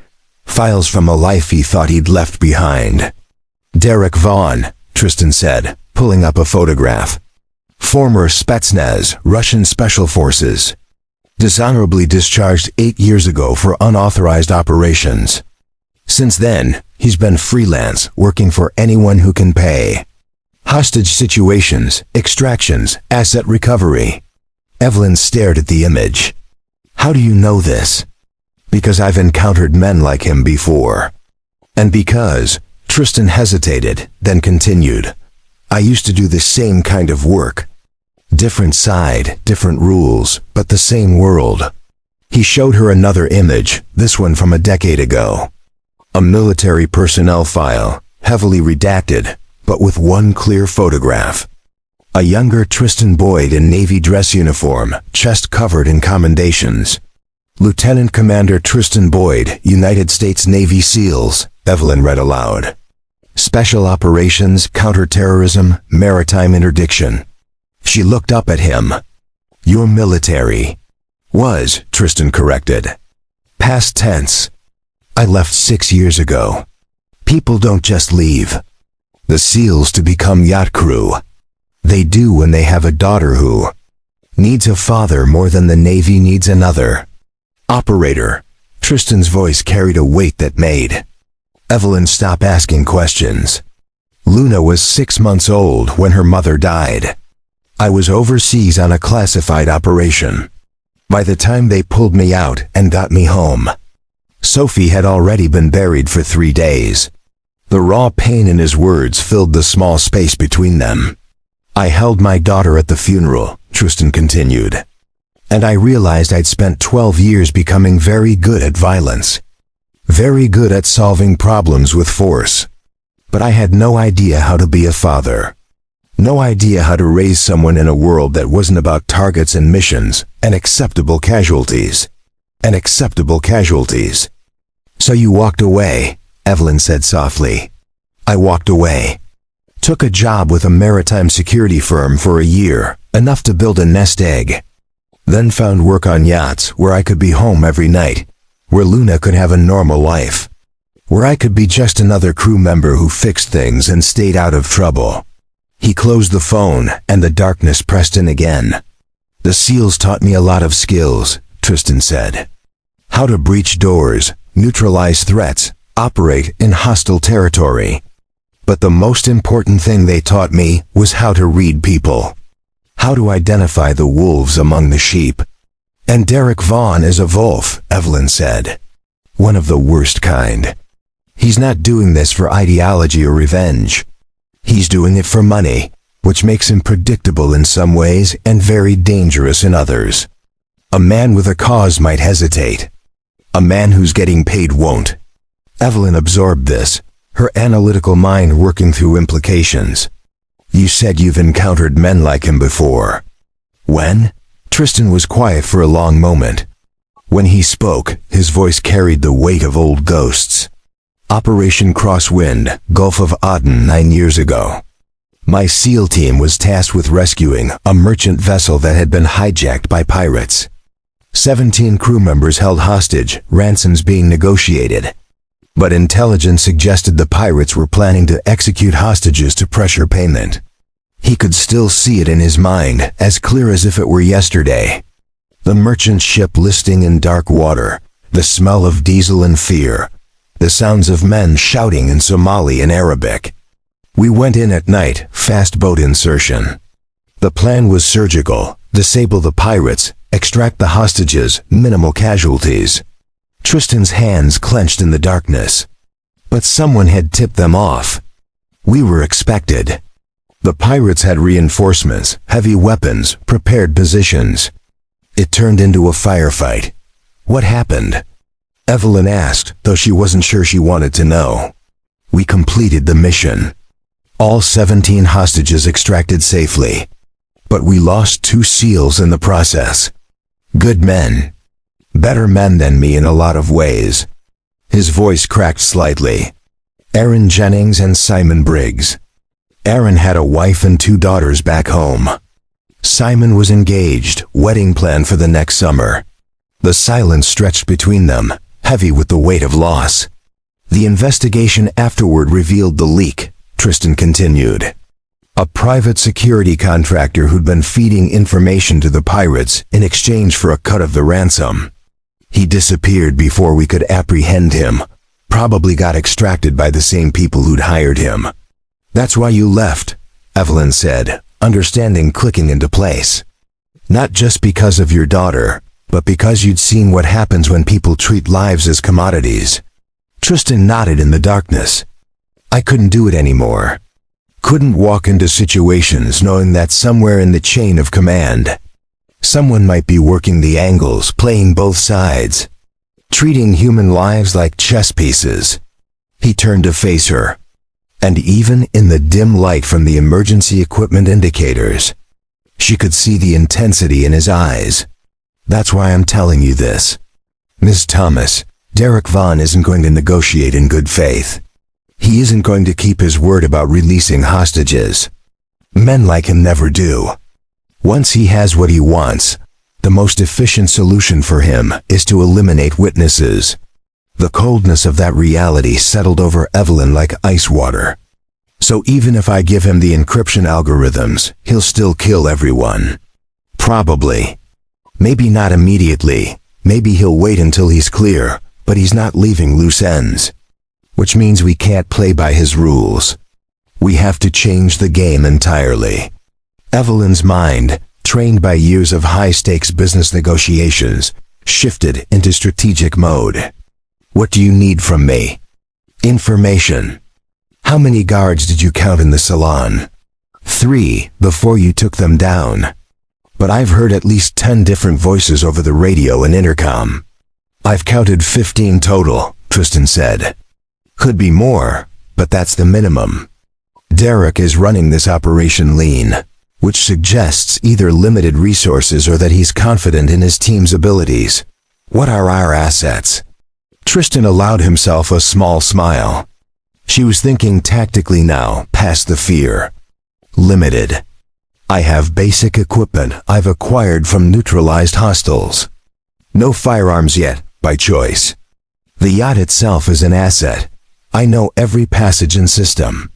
files from a life he thought he'd left behind. "Derek Vaughn," Tristan said, pulling up a photograph. "Former Spetsnaz, Russian Special Forces. Dishonorably discharged 8 years ago for unauthorized operations. Since then, he's been freelance, working for anyone who can pay. Hostage situations, extractions, asset recovery." Evelyn stared at the image. "How do you know this?" "Because I've encountered men like him before." And because, Tristan hesitated, then continued, "I used to do the same kind of work. Different side, different rules, but the same world." He showed her another image, this one from a decade ago. A military personnel file, heavily redacted, but with one clear photograph. A younger Tristan Boyd in Navy dress uniform, chest covered in commendations. "Lieutenant Commander Tristan Boyd, United States Navy SEALs," Evelyn read aloud. "Special Operations, Counterterrorism, Maritime Interdiction." She looked up at him. Your military. Was, Tristan corrected. Past tense. I left 6 years ago. People don't just leave the SEALs to become yacht crew. They do when they have a daughter who needs a father more than the Navy needs another. Operator. Tristan's voice carried a weight that made Evelyn stop asking questions. Luna was 6 months old when her mother died. I was overseas on a classified operation. By the time they pulled me out and got me home, Sophie had already been buried for 3 days. The raw pain in his words filled the small space between them. I held my daughter at the funeral, Tristan continued. And I realized I'd spent 12 years becoming very good at violence. Very good at solving problems with force. But I had no idea how to be a father. No idea how to raise someone in a world that wasn't about targets and missions and acceptable casualties. And acceptable casualties. So you walked away, Evelyn said softly. I walked away. Took a job with a maritime security firm for a year, enough to build a nest egg. Then found work on yachts where I could be home every night, where Luna could have a normal life, where I could be just another crew member who fixed things and stayed out of trouble. He closed the phone and the darkness pressed in again. The SEALs taught me a lot of skills, Tristan said. How to breach doors, neutralize threats, operate in hostile territory. But the most important thing they taught me was how to read people. How to identify the wolves among the sheep. And Derek Vaughn is a wolf, Evelyn said. One of the worst kind. He's not doing this for ideology or revenge. He's doing it for money, which makes him predictable in some ways and very dangerous in others. A man with a cause might hesitate. A man who's getting paid won't. Evelyn absorbed this, her analytical mind working through implications. You said you've encountered men like him before. When? Tristan was quiet for a long moment. When he spoke, his voice carried the weight of old ghosts. Operation Crosswind, Gulf of Aden 9 years ago. My SEAL team was tasked with rescuing a merchant vessel that had been hijacked by pirates. 17 crew members held hostage, ransoms being negotiated. But intelligence suggested the pirates were planning to execute hostages to pressure payment. He could still see it in his mind, as clear as if it were yesterday. The merchant ship listing in dark water, the smell of diesel and fear, the sounds of men shouting in Somali and Arabic. We went in at night, fast boat insertion. The plan was surgical, disable the pirates, extract the hostages, minimal casualties. Tristan's hands clenched in the darkness. But someone had tipped them off. We were expected. The pirates had reinforcements, heavy weapons, prepared positions. It turned into a firefight. What happened? Evelyn asked, though she wasn't sure she wanted to know. We completed the mission. All 17 hostages extracted safely. But we lost 2 SEALs in the process. Good men. Better men than me in a lot of ways. His voice cracked slightly. Aaron Jennings and Simon Briggs. Aaron had a wife and 2 daughters back home. Simon was engaged, wedding planned for the next summer. The silence stretched between them, heavy with the weight of loss. The investigation afterward revealed the leak, Tristan continued. A private security contractor who'd been feeding information to the pirates in exchange for a cut of the ransom. He disappeared before we could apprehend him, probably got extracted by the same people who'd hired him. That's why you left, Evelyn said, understanding clicking into place. Not just because of your daughter, but because you'd seen what happens when people treat lives as commodities. Tristan nodded in the darkness. I couldn't do it anymore. Couldn't walk into situations knowing that somewhere in the chain of command, someone might be working the angles, playing both sides, treating human lives like chess pieces. He turned to face her. And even in the dim light from the emergency equipment indicators, she could see the intensity in his eyes. That's why I'm telling you this. Ms. Thomas, Derek Vaughn isn't going to negotiate in good faith. He isn't going to keep his word about releasing hostages. Men like him never do. Once he has what he wants, the most efficient solution for him is to eliminate witnesses. The coldness of that reality settled over Evelyn like ice water. So even if I give him the encryption algorithms, he'll still kill everyone. Probably. Maybe not immediately. Maybe he'll wait until he's clear, but he's not leaving loose ends. Which means we can't play by his rules. We have to change the game entirely. Evelyn's mind, trained by years of high-stakes business negotiations, shifted into strategic mode. What do you need from me? Information. How many guards did you count in the salon? 3 before you took them down. But I've heard at least 10 different voices over the radio and intercom. I've counted 15 total, Tristan said. Could be more, but that's the minimum. Derek is running this operation lean, which suggests either limited resources or that he's confident in his team's abilities. What are our assets? Tristan allowed himself a small smile. She was thinking tactically now, past the fear. Limited. I have basic equipment I've acquired from neutralized hostiles. No firearms yet, by choice. The yacht itself is an asset. I know every passage and system.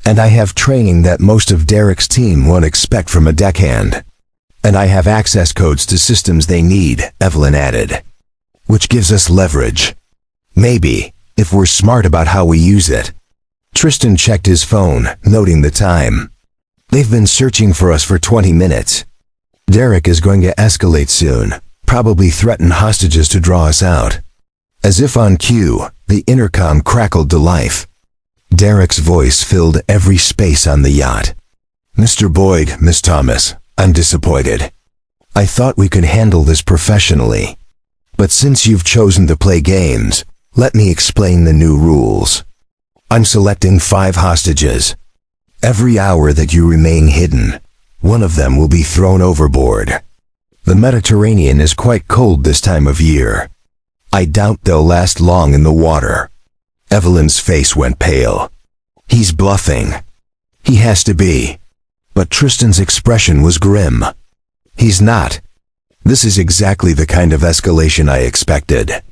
And I have training that most of Derek's team won't expect from a deckhand. And I have access codes to systems they need, Evelyn added. Which gives us leverage. Maybe, if we're smart about how we use it. Tristan checked his phone, noting the time. They've been searching for us for 20 minutes. Derek is going to escalate soon, probably threaten hostages to draw us out. As if on cue, the intercom crackled to life. Derek's voice filled every space on the yacht. Mr. Boyd, Miss Thomas, I'm disappointed. I thought we could handle this professionally. But since you've chosen to play games, let me explain the new rules. I'm selecting 5 hostages. Every hour that you remain hidden, one of them will be thrown overboard. The Mediterranean is quite cold this time of year. I doubt they'll last long in the water. Evelyn's face went pale. He's bluffing. He has to be. But Tristan's expression was grim. He's not. This is exactly the kind of escalation I expected.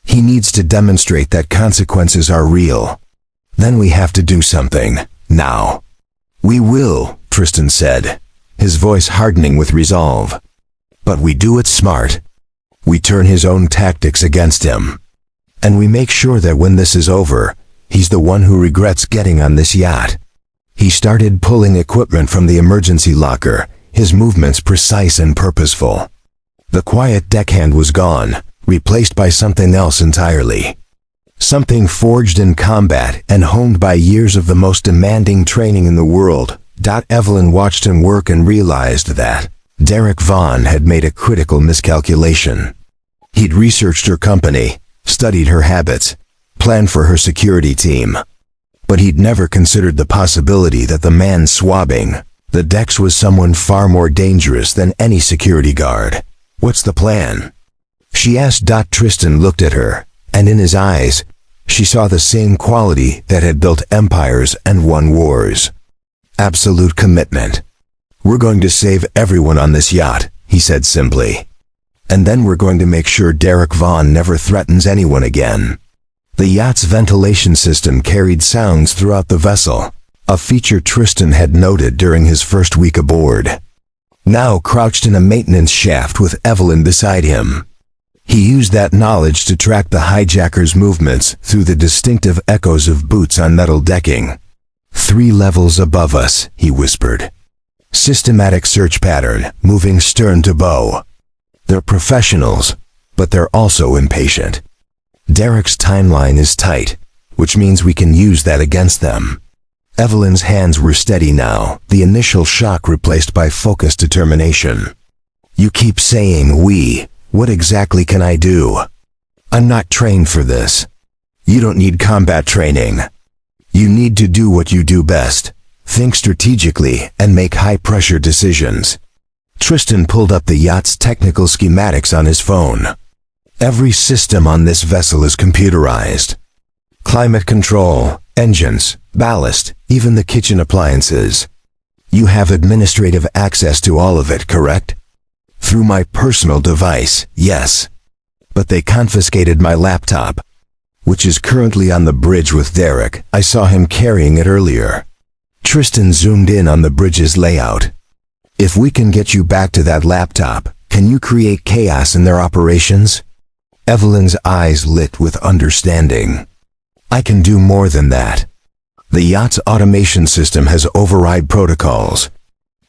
He needs to demonstrate that consequences are real. Then we have to do something, now. We will, Tristan said, his voice hardening with resolve. But we do it smart. We turn his own tactics against him. And we make sure that when this is over, he's the one who regrets getting on this yacht. He started pulling equipment from the emergency locker, his movements precise and purposeful. The quiet deckhand was gone, replaced by something else entirely. Something forged in combat and honed by years of the most demanding training in the world. Evelyn watched him work and realized that Derek Vaughn had made a critical miscalculation. He'd researched her company, studied her habits, planned for her security team. But he'd never considered the possibility that the man swabbing the decks was someone far more dangerous than any security guard. What's the plan? She asked. Tristan looked at her, and in his eyes, she saw the same quality that had built empires and won wars. Absolute commitment. We're going to save everyone on this yacht, he said simply. And then we're going to make sure Derek Vaughn never threatens anyone again. The yacht's ventilation system carried sounds throughout the vessel, a feature Tristan had noted during his first week aboard. Now crouched in a maintenance shaft with Evelyn beside him. He used that knowledge to track the hijacker's movements through the distinctive echoes of boots on metal decking. 3 levels above us, he whispered. Systematic search pattern, moving stern to bow. They're professionals, but they're also impatient. Derek's timeline is tight, which means we can use that against them. Evelyn's hands were steady now, the initial shock replaced by focused determination. You keep saying we. What exactly can I do? I'm not trained for this. You don't need combat training. You need to do what you do best. Think strategically and make high-pressure decisions. Tristan pulled up the yacht's technical schematics on his phone. Every system on this vessel is computerized. Climate control, engines, ballast, even the kitchen appliances. You have administrative access to all of it, correct? Through my personal device, yes. But they confiscated my laptop, which is currently on the bridge with Derek. I saw him carrying it earlier. Tristan zoomed in on the bridge's layout. If we can get you back to that laptop, can you create chaos in their operations? Evelyn's eyes lit with understanding. I can do more than that. The yacht's automation system has override protocols.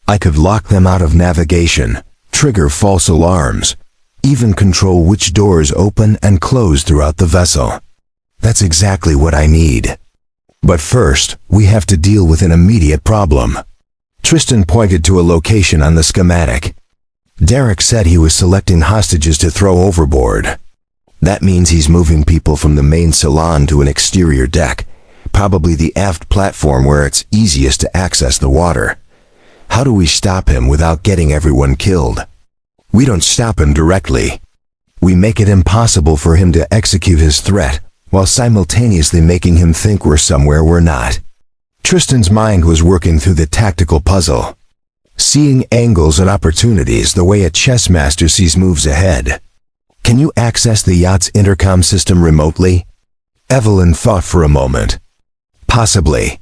I could lock them out of navigation, trigger false alarms, even control which doors open and close throughout the vessel. That's exactly what I need. But first, we have to deal with an immediate problem. Tristan pointed to a location on the schematic. Derek said he was selecting hostages to throw overboard. That means he's moving people from the main salon to an exterior deck, probably the aft platform where it's easiest to access the water. How do we stop him without getting everyone killed? We don't stop him directly. We make it impossible for him to execute his threat, while simultaneously making him think we're somewhere we're not. Tristan's mind was working through the tactical puzzle, seeing angles and opportunities the way a chess master sees moves ahead. Can you access the yacht's intercom system remotely? Evelyn thought for a moment. Possibly.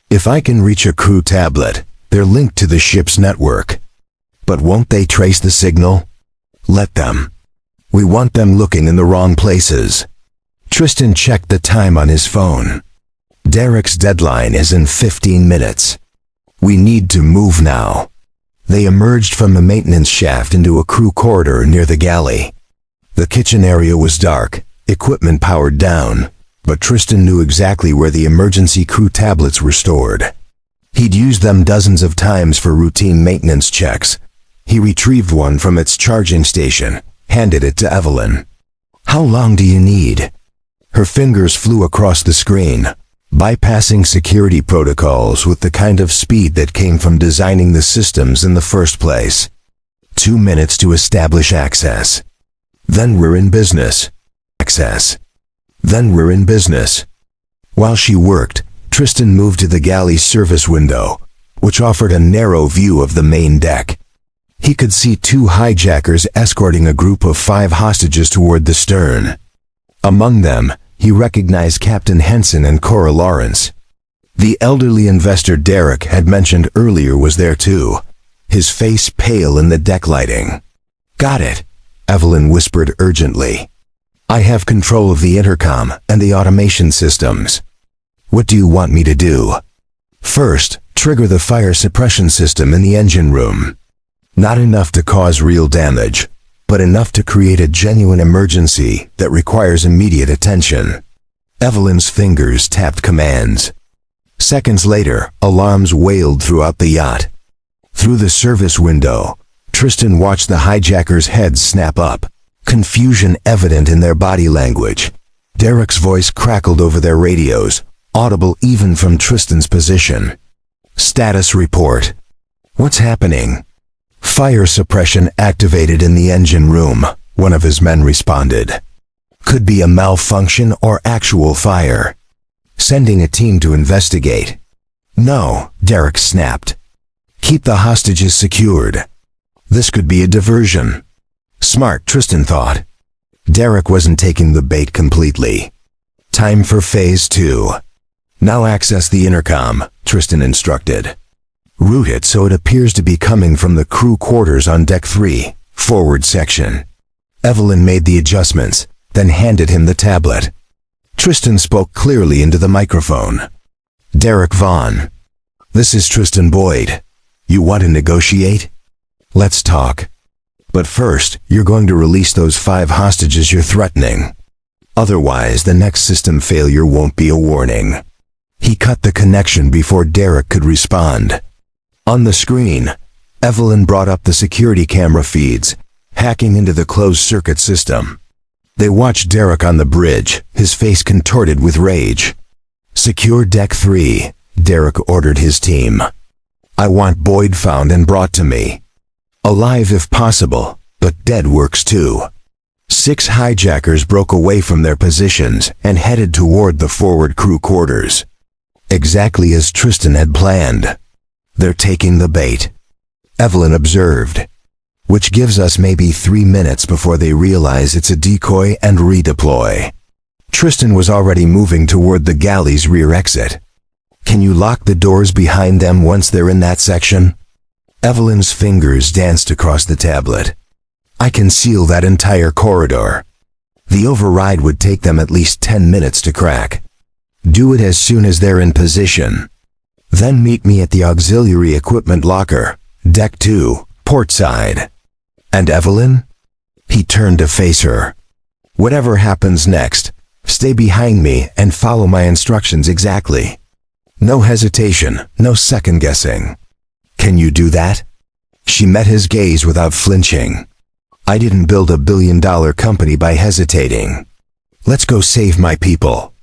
If I can reach a crew tablet, they're linked to the ship's network. But won't they trace the signal? Let them. We want them looking in the wrong places. Tristan checked the time on his phone. Derek's deadline is in 15 minutes. We need to move now. They emerged from the maintenance shaft into a crew corridor near the galley. The kitchen area was dark, equipment powered down, but Tristan knew exactly where the emergency crew tablets were stored. He'd used them dozens of times for routine maintenance checks. He retrieved one from its charging station, handed it to Evelyn. How long do you need? Her fingers flew across the screen, bypassing security protocols with the kind of speed that came from designing the systems in the first place. 2 minutes to establish access. Then we're in business. Access. Then we're in business. While she worked, Tristan moved to the galley's service window, which offered a narrow view of the main deck. He could see 2 hijackers escorting a group of 5 hostages toward the stern. Among them, he recognized Captain Henson and Cora Lawrence. The elderly investor Derek had mentioned earlier was there too, his face pale in the deck lighting. Got it, Evelyn whispered urgently. I have control of the intercom and the automation systems. What do you want me to do? First, trigger the fire suppression system in the engine room. Not enough to cause real damage, but enough to create a genuine emergency that requires immediate attention. Evelyn's fingers tapped commands. Seconds later, alarms wailed throughout the yacht. Through the service window, Tristan watched the hijackers' heads snap up, confusion evident in their body language. Derek's voice crackled over their radios, audible even from Tristan's position. Status report. What's happening? Fire suppression activated in the engine room, one of his men responded. Could be a malfunction or actual fire. Sending a team to investigate. No, Derek snapped. Keep the hostages secured. This could be a diversion. Smart, Tristan thought. Derek wasn't taking the bait completely. Time for phase 2. Now access the intercom, Tristan instructed. Route it so it appears to be coming from the crew quarters on deck 3, forward section. Evelyn made the adjustments, then handed him the tablet. Tristan spoke clearly into the microphone. Derek Vaughn. This is Tristan Boyd. You want to negotiate? Let's talk. But first, you're going to release those 5 hostages you're threatening. Otherwise, the next system failure won't be a warning. He cut the connection before Derek could respond. On the screen, Evelyn brought up the security camera feeds, hacking into the closed-circuit system. They watched Derek on the bridge, his face contorted with rage. Secure deck 3, Derek ordered his team. I want Boyd found and brought to me. Alive if possible, but dead works too. 6 hijackers broke away from their positions and headed toward the forward crew quarters. Exactly as Tristan had planned. "They're taking the bait," Evelyn observed, "which gives us maybe 3 minutes before they realize it's a decoy and redeploy." Tristan was already moving toward the galley's rear exit. "Can you lock the doors behind them once they're in that section?" Evelyn's fingers danced across the tablet. "I can seal that entire corridor. The override would take them at least 10 minutes to crack. Do it as soon as they're in position. Then meet me at the auxiliary equipment locker, Deck 2, port side." "And Evelyn?" He turned to face her. "Whatever happens next, stay behind me and follow my instructions exactly. No hesitation, no second guessing. Can you do that?" She met his gaze without flinching. "I didn't build a billion-dollar company by hesitating. Let's go save my people."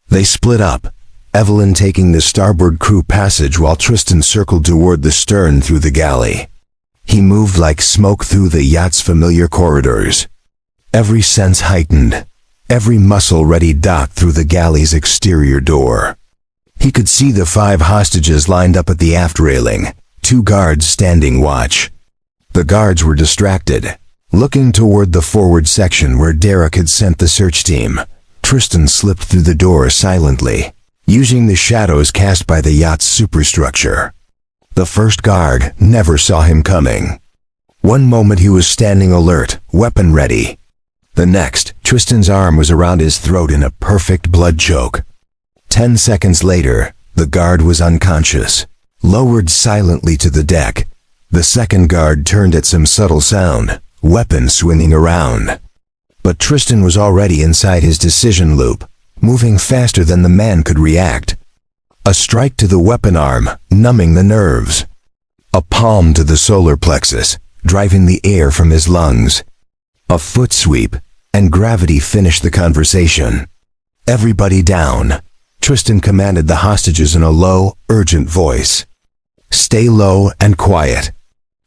They split up, Evelyn taking the starboard crew passage while Tristan circled toward the stern through the galley. He moved like smoke through the yacht's familiar corridors. Every sense heightened, every muscle ready docked through the galley's exterior door. He could see the 5 hostages lined up at the aft railing, 2 guards standing watch. The guards were distracted, looking toward the forward section where Derek had sent the search team. Tristan slipped through the door silently, using the shadows cast by the yacht's superstructure. The first guard never saw him coming. One moment he was standing alert, weapon ready. The next, Tristan's arm was around his throat in a perfect blood choke. 10 seconds later, the guard was unconscious, lowered silently to the deck. The second guard turned at some subtle sound, weapon swinging around. But Tristan was already inside his decision loop, moving faster than the man could react. A strike to the weapon arm, numbing the nerves. A palm to the solar plexus, driving the air from his lungs. A foot sweep, and gravity finished the conversation. "Everybody down," Tristan commanded the hostages in a low, urgent voice. "Stay low and quiet."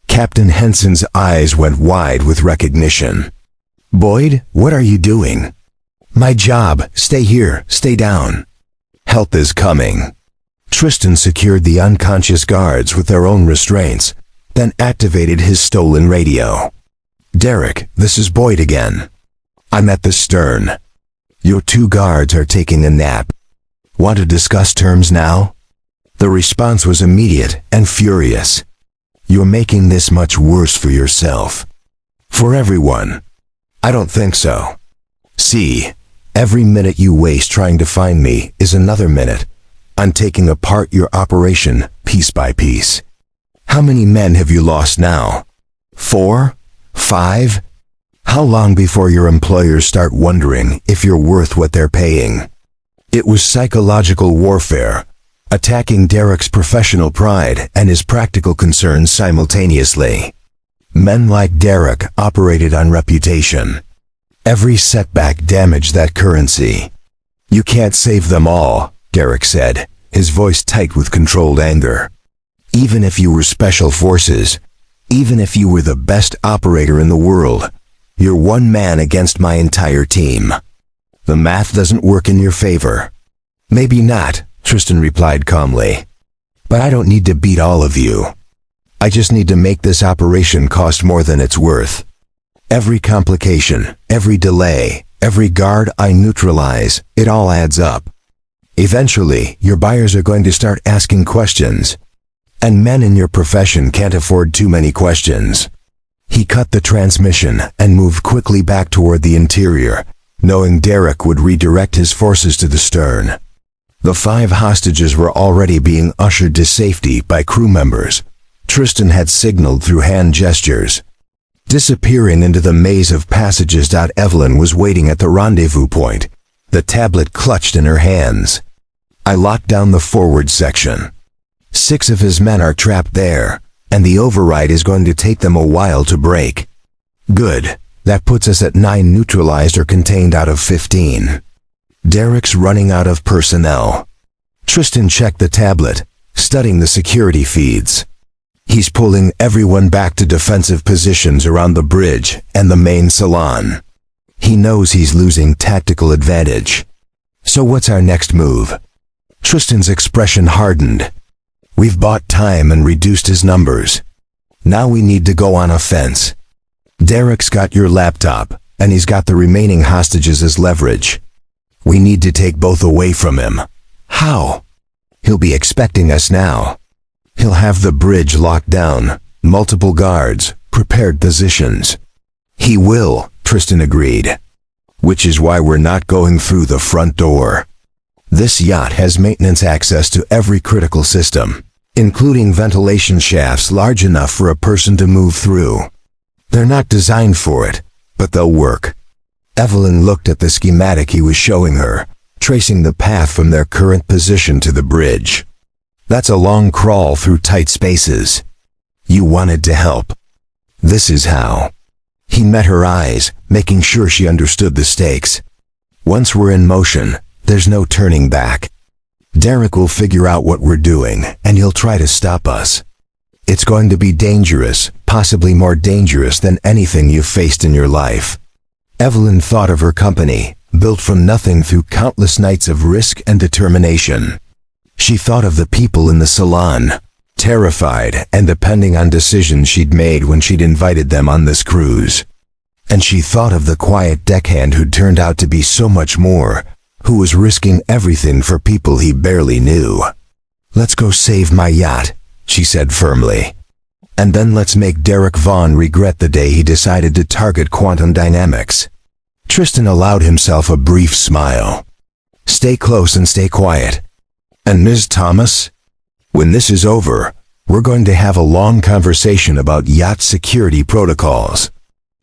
Captain Henson's eyes went wide with recognition. "Boyd, what are you doing?" "My job. Stay here. Stay down." "Help is coming." Tristan secured the unconscious guards with their own restraints, then activated his stolen radio. "Derek, this is Boyd again. I'm at the stern. Your 2 guards are taking a nap. Want to discuss terms now?" The response was immediate and furious. "You're making this much worse for yourself. For everyone." "I don't think so. See, every minute you waste trying to find me is another minute. I'm taking apart your operation piece by piece. How many men have you lost now? 4? 5? How long before your employers start wondering if you're worth what they're paying?" It was psychological warfare, attacking Derek's professional pride and his practical concerns simultaneously. Men like Derek operated on reputation. Every setback damaged that currency. "You can't save them all," Derek said, his voice tight with controlled anger. "Even if you were special forces, even if you were the best operator in the world, you're one man against my entire team. The math doesn't work in your favor." "Maybe not," Tristan replied calmly. "But I don't need to beat all of you. I just need to make this operation cost more than it's worth. Every complication, every delay, every guard I neutralize, it all adds up. Eventually, your buyers are going to start asking questions. And men in your profession can't afford too many questions." He cut the transmission and moved quickly back toward the interior, knowing Derek would redirect his forces to the stern. The 5 hostages were already being ushered to safety by crew members. Tristan had signaled through hand gestures. Disappearing into the maze of passages. Evelyn was waiting at the rendezvous point, the tablet clutched in her hands. "I locked down the forward section. 6 of his men are trapped there, and the override is going to take them a while to break." "Good. That puts us at 9 neutralized or contained out of 15. Derek's running out of personnel." Tristan checked the tablet, studying the security feeds. "He's pulling everyone back to defensive positions around the bridge and the main salon. He knows he's losing tactical advantage. So what's our next move?" Tristan's expression hardened. We've bought time and reduced his numbers. Now we need to go on offense. Derek's got your laptop, and he's got the remaining hostages as leverage. We need to take both away from him. How? He'll be expecting us now. He'll have the bridge locked down, multiple guards, prepared positions. He will, Tristan agreed. Which is why we're not going through the front door. This yacht has maintenance access to every critical system, including ventilation shafts large enough for a person to move through. They're not designed for it, but they'll work. Evelyn looked at the schematic he was showing her, tracing the path from their current position to the bridge. That's a long crawl through tight spaces. You wanted to help. This is how. He met her eyes, making sure she understood the stakes. Once we're in motion, there's no turning back. Derek will figure out what we're doing, and he'll try to stop us. It's going to be dangerous, possibly more dangerous than anything you've faced in your life. Evelyn thought of her company, built from nothing through countless nights of risk and determination. She thought of the people in the salon, terrified and depending on decisions she'd made when she'd invited them on this cruise. And she thought of the quiet deckhand who'd turned out to be so much more, who was risking everything for people he barely knew. "Let's go save my yacht," she said firmly. "And then let's make Derek Vaughn regret the day he decided to target quantum dynamics." Tristan allowed himself a brief smile. "Stay close and stay quiet. And Ms. Thomas, when this is over, we're going to have a long conversation about yacht security protocols.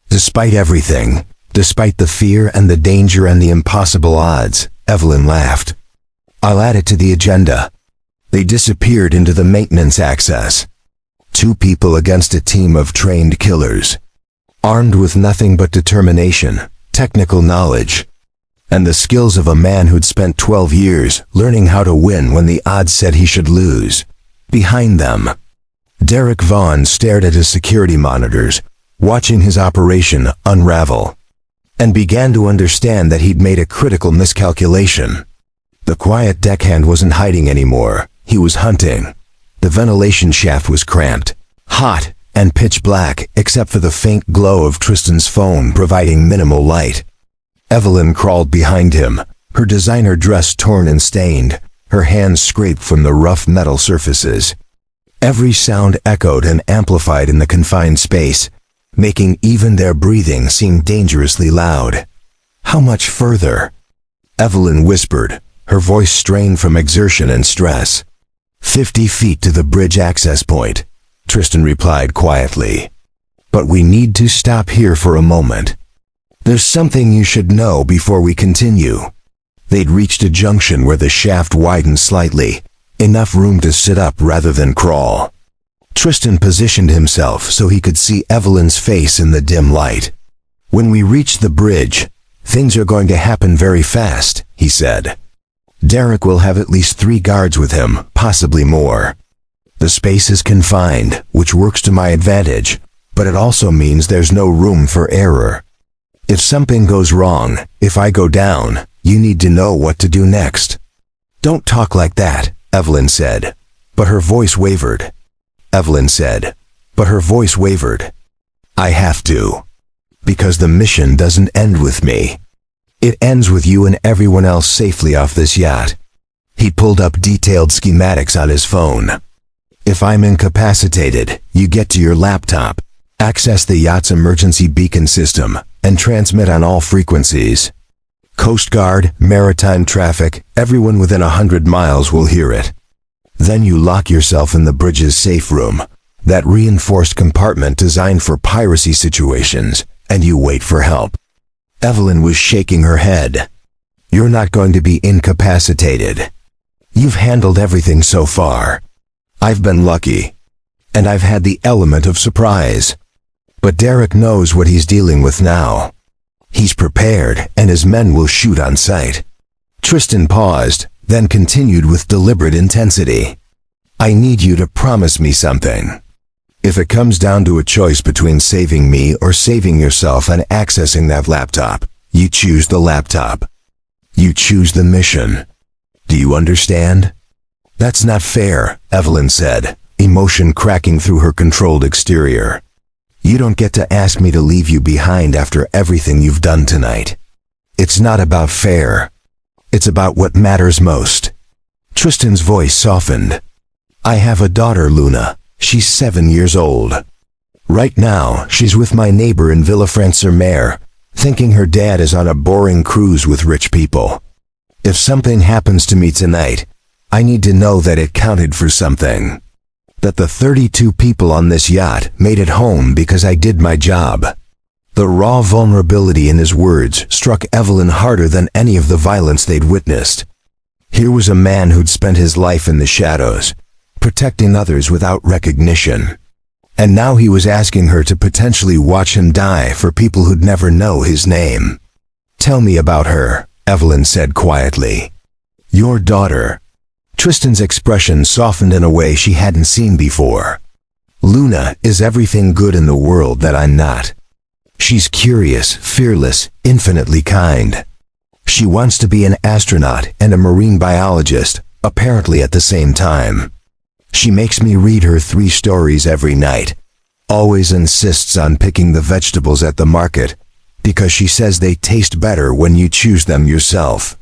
Despite everything, despite the fear and the danger and the impossible odds," Evelyn laughed. "I'll add it to the agenda." They disappeared into the maintenance access. Two people against a team of trained killers, armed with nothing but determination, technical knowledge, and the skills of a man who'd spent 12 years learning how to win when the odds said he should lose. Behind them, Derek Vaughn stared at his security monitors, watching his operation unravel, and began to understand that he'd made a critical miscalculation. The quiet deckhand wasn't hiding anymore, he was hunting. The ventilation shaft was cramped, hot, and pitch black except for the faint glow of Tristan's phone providing minimal light. Evelyn crawled behind him, her designer dress torn and stained, her hands scraped from the rough metal surfaces. Every sound echoed and amplified in the confined space, making even their breathing seem dangerously loud. "How much further?" Evelyn whispered, her voice strained from exertion and stress. 50 feet to the bridge access point," Tristan replied quietly. "But we need to stop here for a moment. There's something you should know before we continue." They'd reached a junction where the shaft widened slightly, enough room to sit up rather than crawl. Tristan positioned himself so he could see Evelyn's face in the dim light. "When we reach the bridge, things are going to happen very fast," he said. "Derek will have at least 3 guards with him, possibly more. The space is confined, which works to my advantage, but it also means there's no room for error. If something goes wrong, if I go down, you need to know what to do next." "Don't talk like that," Evelyn said, but her voice wavered. "I have to. Because the mission doesn't end with me. It ends with you and everyone else safely off this yacht." He pulled up detailed schematics on his phone. "If I'm incapacitated, you get to your laptop, access the yacht's emergency beacon system, and transmit on all frequencies. Coast Guard, maritime traffic, everyone within 100 miles will hear it. Then you lock yourself in the bridge's safe room, that reinforced compartment designed for piracy situations, and you wait for help." Evelyn was shaking her head. "You're not going to be incapacitated. You've handled everything so far. I've been lucky. And I've had the element of surprise. But Derek knows what he's dealing with now. He's prepared, and his men will shoot on sight." Tristan paused, then continued with deliberate intensity. "I need you to promise me something. If it comes down to a choice between saving me or saving yourself and accessing that laptop, you choose the laptop. You choose the mission. Do you understand?" That's not fair, Evelyn said, emotion cracking through her controlled exterior. You don't get to ask me to leave you behind after everything you've done tonight. It's not about fair. It's about what matters most. Tristan's voice softened. I have a daughter, Luna. She's 7 years old. Right now, she's with my neighbor in Villafranche-sur-Mer, thinking her dad is on a boring cruise with rich people. If something happens to me tonight, I need to know that it counted for something. That the 32 people on this yacht made it home because I did my job. The raw vulnerability in his words struck Evelyn harder than any of the violence they'd witnessed. Here was a man who'd spent his life in the shadows, protecting others without recognition. And now he was asking her to potentially watch him die for people who'd never know his name. Tell me about her, Evelyn said quietly. Your daughter. Tristan's expression softened in a way she hadn't seen before. Luna is everything good in the world that I'm not. She's curious, fearless, infinitely kind. She wants to be an astronaut and a marine biologist, apparently at the same time. She makes me read her 3 stories every night, always insists on picking the vegetables at the market, because she says they taste better when you choose them yourself.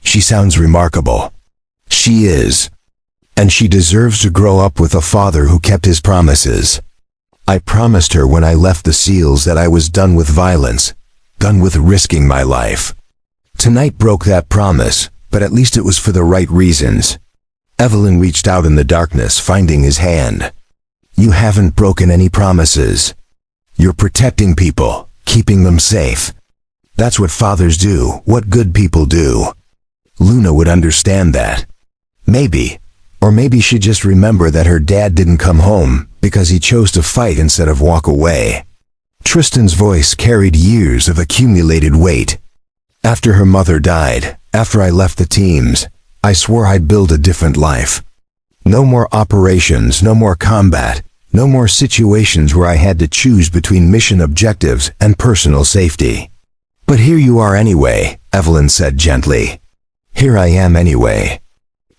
She sounds remarkable. She is. And she deserves to grow up with a father who kept his promises. I promised her when I left the SEALs that I was done with violence, done with risking my life. Tonight broke that promise, but at least it was for the right reasons. Evelyn reached out in the darkness, finding his hand. You haven't broken any promises. You're protecting people, keeping them safe. That's what fathers do, what good people do. Luna would understand that. Maybe. Or maybe she'd just remember that her dad didn't come home because he chose to fight instead of walk away. Tristan's voice carried years of accumulated weight. After her mother died, after I left the teams, I swore I'd build a different life. No more operations, no more combat, no more situations where I had to choose between mission objectives and personal safety. But here you are anyway, Evelyn said gently. Here I am anyway.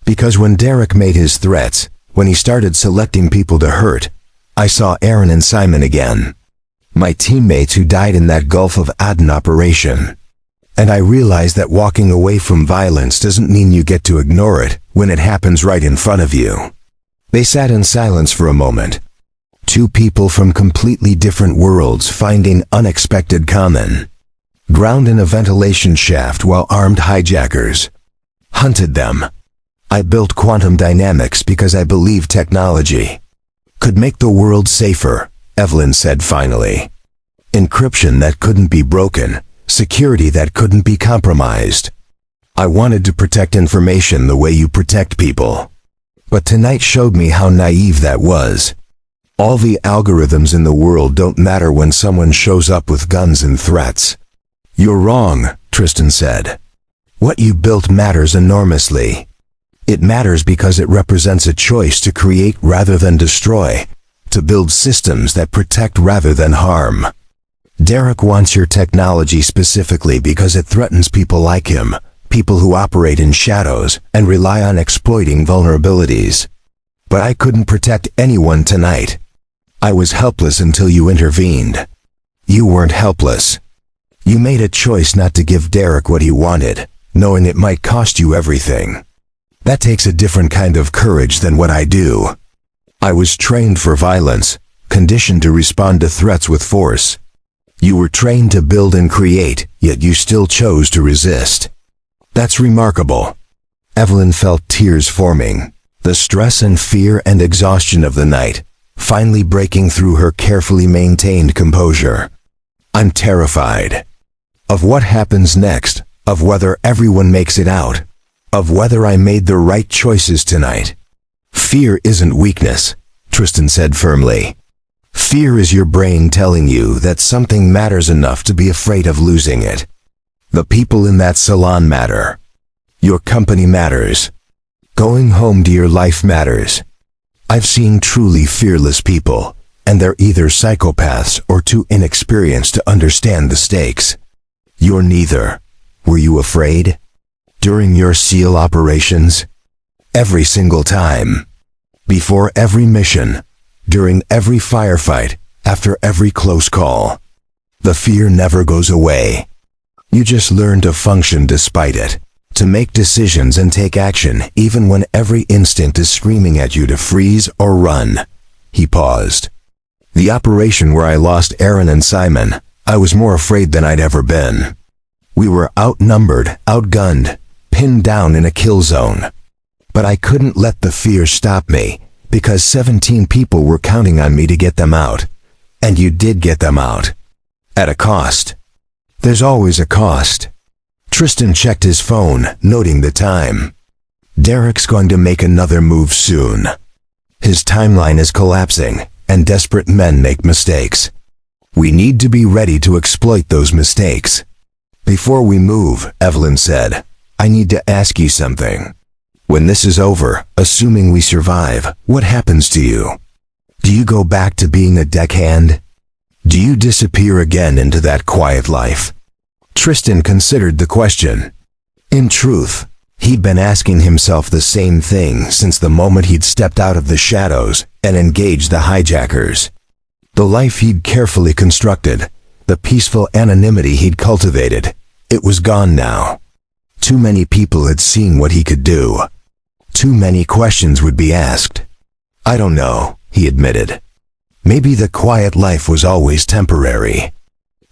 Because when Derek made his threats, when he started selecting people to hurt, I saw Aaron and Simon again. My teammates who died in that Gulf of Aden operation. And I realized that walking away from violence doesn't mean you get to ignore it when it happens right in front of you. They sat in silence for a moment. 2 people from completely different worlds finding unexpected common. Ground in a ventilation shaft while armed hijackers hunted them. I built quantum dynamics because I believe technology could make the world safer, Evelyn said finally. Encryption that couldn't be broken, security that couldn't be compromised. I wanted to protect information the way you protect people. But tonight showed me how naive that was. All the algorithms in the world don't matter when someone shows up with guns and threats. You're wrong, Tristan said. What you built matters enormously. It matters because it represents a choice to create rather than destroy, to build systems that protect rather than harm. Derek wants your technology specifically because it threatens people like him, people who operate in shadows and rely on exploiting vulnerabilities. But I couldn't protect anyone tonight. I was helpless until you intervened. You weren't helpless. You made a choice not to give Derek what he wanted, knowing it might cost you everything. That takes a different kind of courage than what I do. I was trained for violence, conditioned to respond to threats with force. You were trained to build and create, yet you still chose to resist. That's remarkable. Evelyn felt tears forming, the stress and fear and exhaustion of the night, finally breaking through her carefully maintained composure. I'm terrified. Of what happens next, of whether everyone makes it out, of whether I made the right choices tonight. Fear isn't weakness, Tristan said firmly. Fear is your brain telling you that something matters enough to be afraid of losing it. The people in that salon matter. Your company matters. Going home to your life matters. I've seen truly fearless people, and they're either psychopaths or too inexperienced to understand the stakes. You're neither. Were you afraid? During your SEAL operations? Every single time. Before every mission, during every firefight, after every close call. The fear never goes away. You just learn to function despite it, to make decisions and take action even when every instinct is screaming at you to freeze or run. He paused. The operation where I lost Aaron and Simon, I was more afraid than I'd ever been. We were outnumbered, outgunned, pinned down in a kill zone. But I couldn't let the fear stop me, because 17 people were counting on me to get them out. And you did get them out. At a cost. There's always a cost. Tristan checked his phone, noting the time. Derek's going to make another move soon. His timeline is collapsing, and desperate men make mistakes. We need to be ready to exploit those mistakes. Before we move, Evelyn said, I need to ask you something. When this is over, assuming we survive, what happens to you? Do you go back to being a deckhand? Do you disappear again into that quiet life? Tristan considered the question. In truth, he'd been asking himself the same thing since the moment he'd stepped out of the shadows and engaged the hijackers. The life he'd carefully constructed, the peaceful anonymity he'd cultivated, it was gone now. Too many people had seen what he could do. Too many questions would be asked. I don't know, he admitted. Maybe the quiet life was always temporary.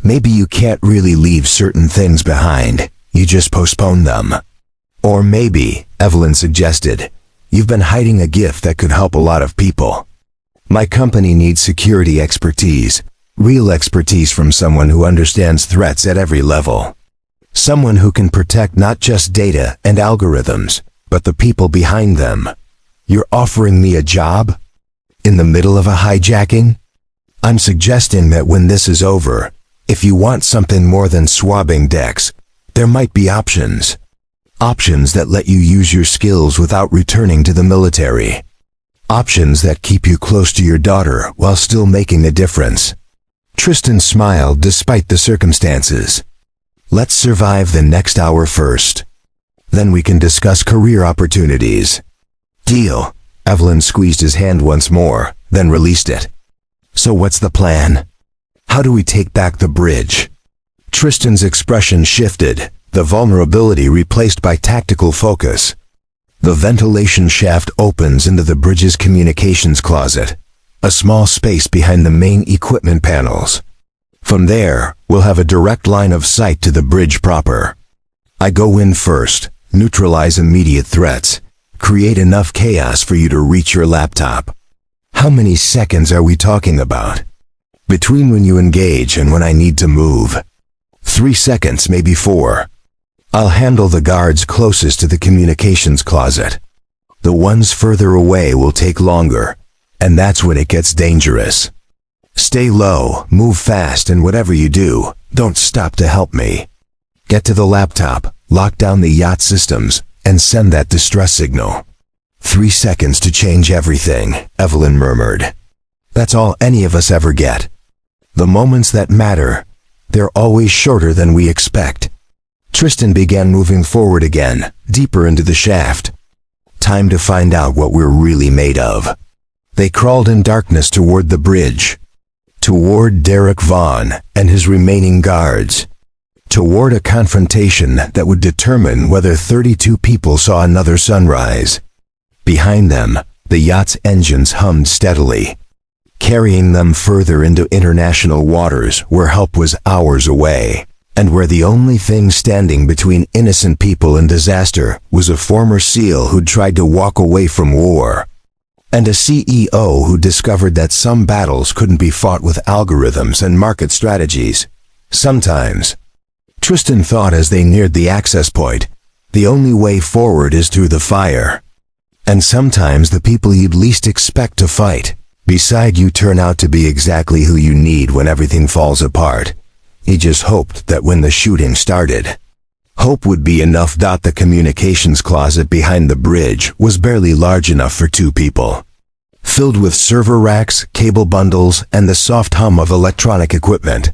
Maybe you can't really leave certain things behind, you just postpone them. Or maybe, Evelyn suggested, you've been hiding a gift that could help a lot of people. My company needs security expertise, real expertise from someone who understands threats at every level. Someone who can protect not just data and algorithms, but the people behind them. You're offering me a job? In the middle of a hijacking? I'm suggesting that when this is over, if you want something more than swabbing decks, there might be options. Options that let you use your skills without returning to the military. Options that keep you close to your daughter while still making a difference. Tristan smiled despite the circumstances. Let's survive the next hour first. Then we can discuss career opportunities. Deal. Evelyn squeezed his hand once more, then released it. So what's the plan? How do we take back the bridge? Tristan's expression shifted, the vulnerability replaced by tactical focus. The ventilation shaft opens into the bridge's communications closet, a small space behind the main equipment panels. From there, we'll have a direct line of sight to the bridge proper. I go in first, neutralize immediate threats, create enough chaos for you to reach your laptop. How many seconds are we talking about? Between when you engage and when I need to move? 3 seconds, maybe 4. I'll handle the guards closest to the communications closet. The ones further away will take longer, and that's when it gets dangerous. Stay low, move fast, and whatever you do, don't stop to help me. Get to the laptop, lock down the Yacht systems, and send that distress signal. 3 seconds to change everything, Evelyn murmured. That's all any of us ever get. The moments that matter, they're always shorter than we expect. Tristan began moving forward again, deeper into the shaft. Time to find out what we're really made of. They crawled in darkness toward the bridge. Toward Derek Vaughn and his remaining guards. Toward a confrontation that would determine whether 32 people saw another sunrise. Behind them, the yacht's engines hummed steadily, carrying them further into international waters where help was hours away, and where the only thing standing between innocent people and disaster was a former SEAL who'd tried to walk away from war, and a CEO who discovered that some battles couldn't be fought with algorithms and market strategies. Sometimes, Tristan thought as they neared the access point, the only way forward is through the fire. And sometimes the people you'd least expect to fight beside you turn out to be exactly who you need when everything falls apart. He just hoped that when the shooting started, hope would be enough. The communications closet behind the bridge was barely large enough for 2 people. Filled with server racks, cable bundles, and the soft hum of electronic equipment.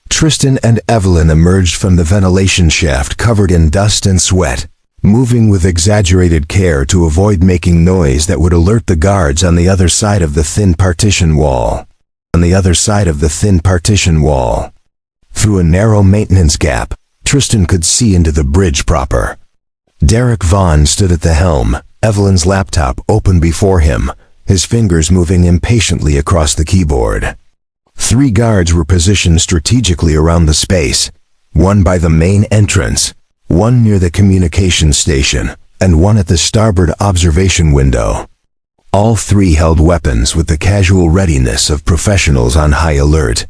Tristan and Evelyn emerged from the ventilation shaft covered in dust and sweat, moving with exaggerated care to avoid making noise that would alert the guards on the other side of the thin partition wall. Through a narrow maintenance gap, Tristan could see into the bridge proper. Derek Vaughn stood at the helm, Evelyn's laptop open before him, his fingers moving impatiently across the keyboard. 3 guards were positioned strategically around the space, one by the main entrance, one near the communications station, and one at the starboard observation window. All 3 held weapons with the casual readiness of professionals on high alert.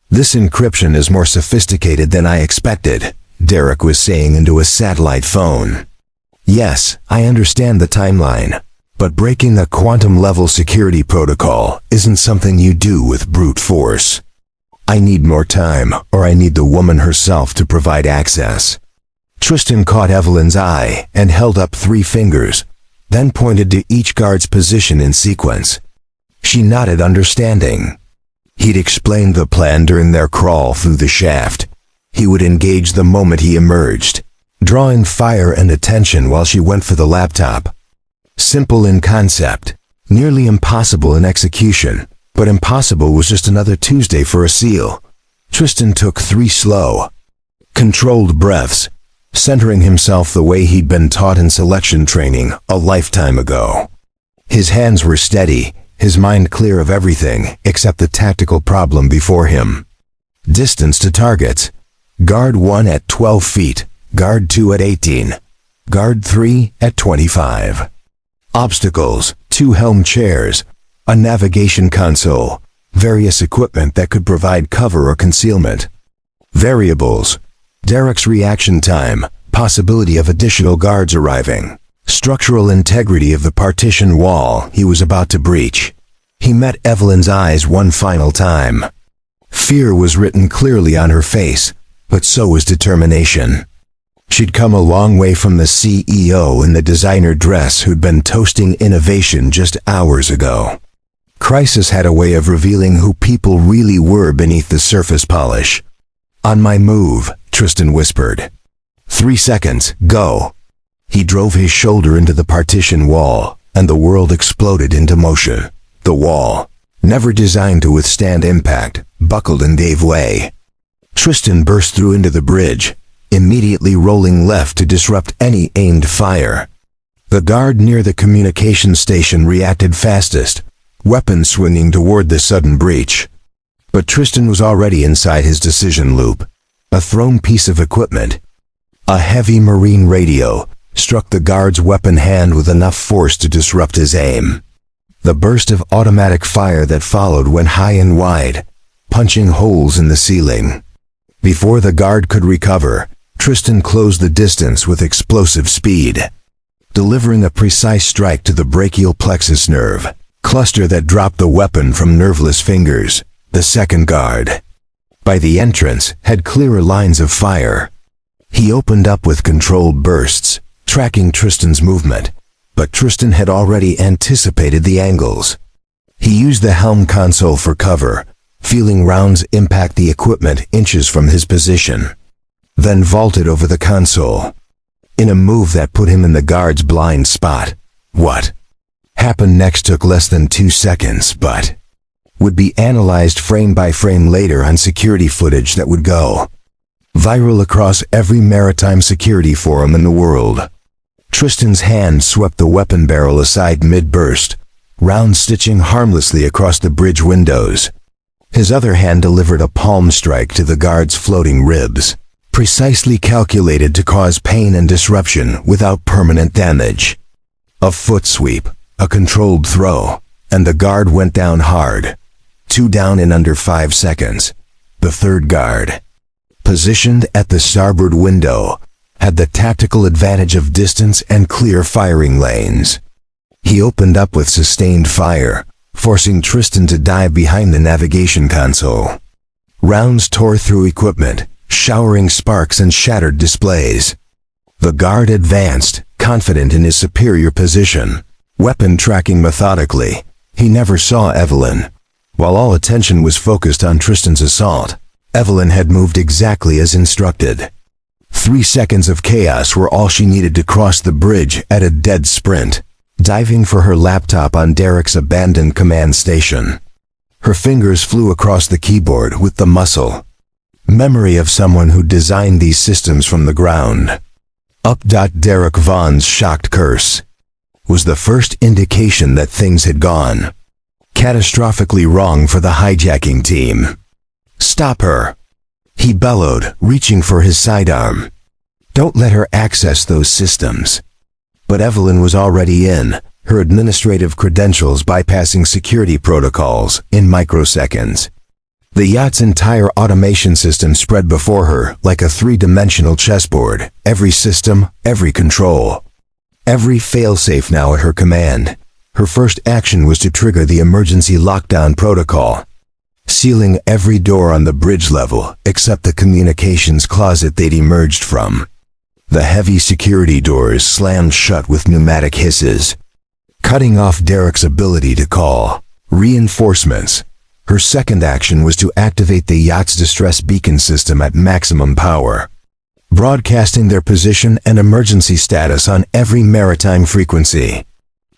"This encryption is more sophisticated than I expected," Derek was saying into a satellite phone. "Yes, I understand the timeline, but breaking a quantum-level security protocol isn't something you do with brute force. I need more time, or I need the woman herself to provide access." Tristan caught Evelyn's eye and held up 3 fingers, then pointed to each guard's position in sequence. She nodded understanding. He'd explained the plan during their crawl through the shaft. He would engage the moment he emerged, drawing fire and attention while she went for the laptop. Simple in concept, nearly impossible in execution, but impossible was just another Tuesday for a SEAL. Tristan took 3 slow, controlled breaths, centering himself the way he'd been taught in selection training a lifetime ago. His hands were steady, his mind clear of everything except the tactical problem before him. Distance to targets: Guard 1 at 12 feet, Guard 2 at 18, Guard 3 at 25. Obstacles: 2 helm chairs, a navigation console, various equipment that could provide cover or concealment. Variables: Derek's reaction time, possibility of additional guards arriving, structural integrity of the partition wall he was about to breach. He met Evelyn's eyes one final time. Fear was written clearly on her face, but so was determination. She'd come a long way from the CEO in the designer dress who'd been toasting innovation just hours ago. Crisis had a way of revealing who people really were beneath the surface polish. "On my move," Tristan whispered. 3 seconds, go." He drove his shoulder into the partition wall, and the world exploded into motion. The wall, never designed to withstand impact, buckled and gave way. Tristan burst through into the bridge, immediately rolling left to disrupt any aimed fire. The guard near the communication station reacted fastest, weapon swinging toward the sudden breach. But Tristan was already inside his decision loop. A thrown piece of equipment, a heavy marine radio, struck the guard's weapon hand with enough force to disrupt his aim. The burst of automatic fire that followed went high and wide, punching holes in the ceiling. Before the guard could recover, Tristan closed the distance with explosive speed, delivering a precise strike to the brachial plexus nerve, cluster that dropped the weapon from nerveless fingers. The second guard, by the entrance, had clearer lines of fire. He opened up with controlled bursts, tracking Tristan's movement, but Tristan had already anticipated the angles. He used the helm console for cover, feeling rounds impact the equipment inches from his position, then vaulted over the console, in a move that put him in the guard's blind spot. What happened next took less than 2 seconds, but would be analyzed frame by frame later on security footage that would go viral across every maritime security forum in the world. Tristan's hand swept the weapon barrel aside mid-burst, round stitching harmlessly across the bridge windows. His other hand delivered a palm strike to the guard's floating ribs, precisely calculated to cause pain and disruption without permanent damage. A foot sweep, a controlled throw, and the guard went down hard. 2 down in under 5 seconds. The third guard, positioned at the starboard window, had the tactical advantage of distance and clear firing lanes. He opened up with sustained fire, forcing Tristan to dive behind the navigation console. Rounds tore through equipment, showering sparks and shattered displays. The guard advanced, confident in his superior position, weapon tracking methodically. He never saw Evelyn. While all attention was focused on Tristan's assault, Evelyn had moved exactly as instructed. 3 seconds of chaos were all she needed to cross the bridge at a dead sprint, diving for her laptop on Derek's abandoned command station. Her fingers flew across the keyboard with the muscle memory of someone who designed these systems from the ground up. Derek Vaughn's shocked curse was the first indication that things had gone catastrophically wrong for the hijacking team. "Stop her!" he bellowed, reaching for his sidearm. "Don't let her access those systems." But Evelyn was already in, her administrative credentials bypassing security protocols in microseconds. The yacht's entire automation system spread before her like a three-dimensional chessboard, every system, every control, every failsafe now at her command. Her first action was to trigger the emergency lockdown protocol, sealing every door on the bridge level except the communications closet they'd emerged from. The heavy security doors slammed shut with pneumatic hisses, cutting off Derek's ability to call reinforcements. Her second action was to activate the yacht's distress beacon system at maximum power, broadcasting their position and emergency status on every maritime frequency.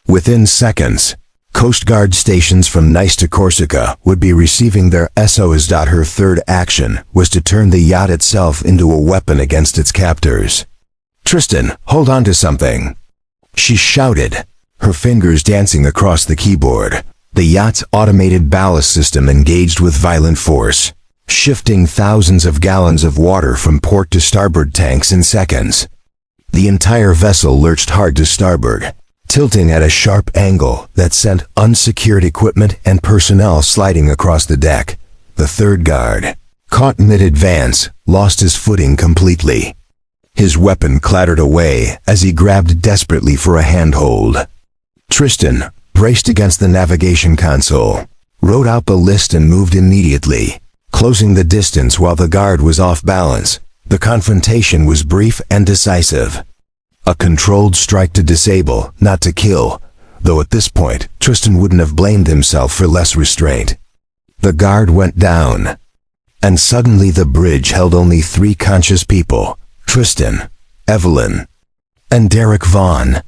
Within seconds, Coast Guard stations from Nice to Corsica would be receiving their SOS. Her third action was to turn the yacht itself into a weapon against its captors. "Tristan, hold on to something," she shouted, her fingers dancing across the keyboard. The yacht's automated ballast system engaged with violent force, shifting thousands of gallons of water from port to starboard tanks in seconds. The entire vessel lurched hard to starboard, tilting at a sharp angle that sent unsecured equipment and personnel sliding across the deck. The third guard, caught mid-advance, lost his footing completely. His weapon clattered away as he grabbed desperately for a handhold. Tristan, braced against the navigation console, wrote out the list and moved immediately, closing the distance while the guard was off balance. The confrontation was brief and decisive. A controlled strike to disable, not to kill, though at this point, Tristan wouldn't have blamed himself for less restraint. The guard went down, and suddenly the bridge held only 3 conscious people: Tristan, Evelyn, and Derek Vaughn.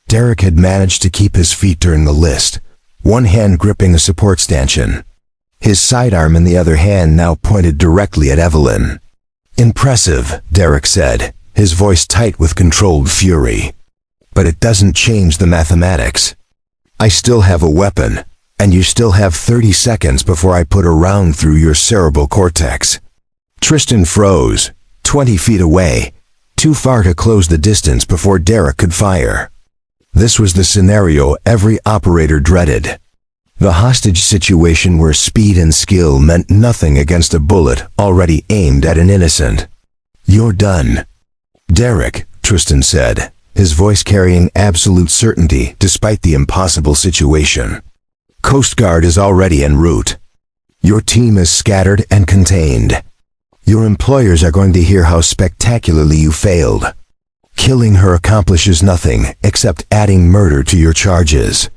Derek had managed to keep his feet during the list, one hand gripping a support stanchion. His sidearm in the other hand now pointed directly at Evelyn. "Impressive," Derek said, his voice tight with controlled fury. "But it doesn't change the mathematics. I still have a weapon, and you still have 30 seconds before I put a round through your cerebral cortex." Tristan froze, 20 feet away, too far to close the distance before Derek could fire. This was the scenario every operator dreaded. The hostage situation where speed and skill meant nothing against a bullet already aimed at an innocent. "You're done, Derek," Tristan said, his voice carrying absolute certainty despite the impossible situation. "Coast Guard is already en route. Your team is scattered and contained. Your employers are going to hear how spectacularly you failed. Killing her accomplishes nothing except adding murder to your charges."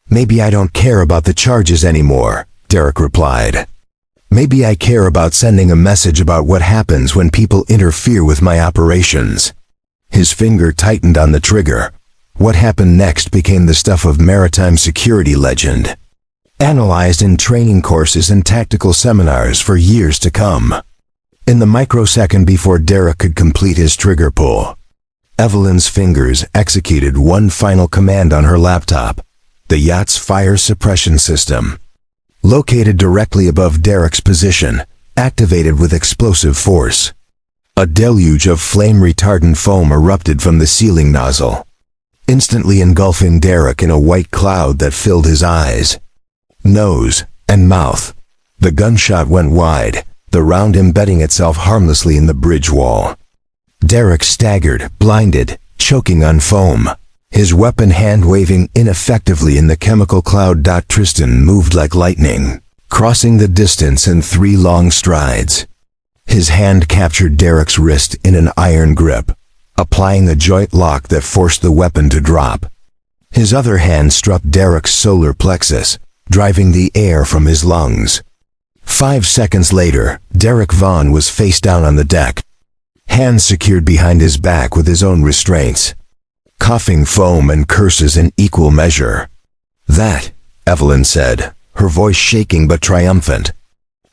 "Maybe I don't care about the charges anymore," Derek replied. "Maybe I care about sending a message about what happens when people interfere with my operations." His finger tightened on the trigger. What happened next became the stuff of maritime security legend, analyzed in training courses and tactical seminars for years to come. In the microsecond before Derek could complete his trigger pull, Evelyn's fingers executed one final command on her laptop, the yacht's fire suppression system, located directly above Derek's position, activated with explosive force. A deluge of flame-retardant foam erupted from the sealing nozzle, instantly engulfing Derek in a white cloud that filled his eyes, nose, and mouth. The gunshot went wide, the round embedding itself harmlessly in the bridge wall. Derek staggered, blinded, choking on foam, his weapon hand waving ineffectively in the chemical cloud. Tristan moved like lightning, crossing the distance in 3 long strides. His hand captured Derek's wrist in an iron grip, applying a joint lock that forced the weapon to drop. His other hand struck Derek's solar plexus, driving the air from his lungs. 5 seconds later, Derek Vaughn was face down on the deck, hands secured behind his back with his own restraints, coughing foam and curses in equal measure. "That," Evelyn said, her voice shaking but triumphant,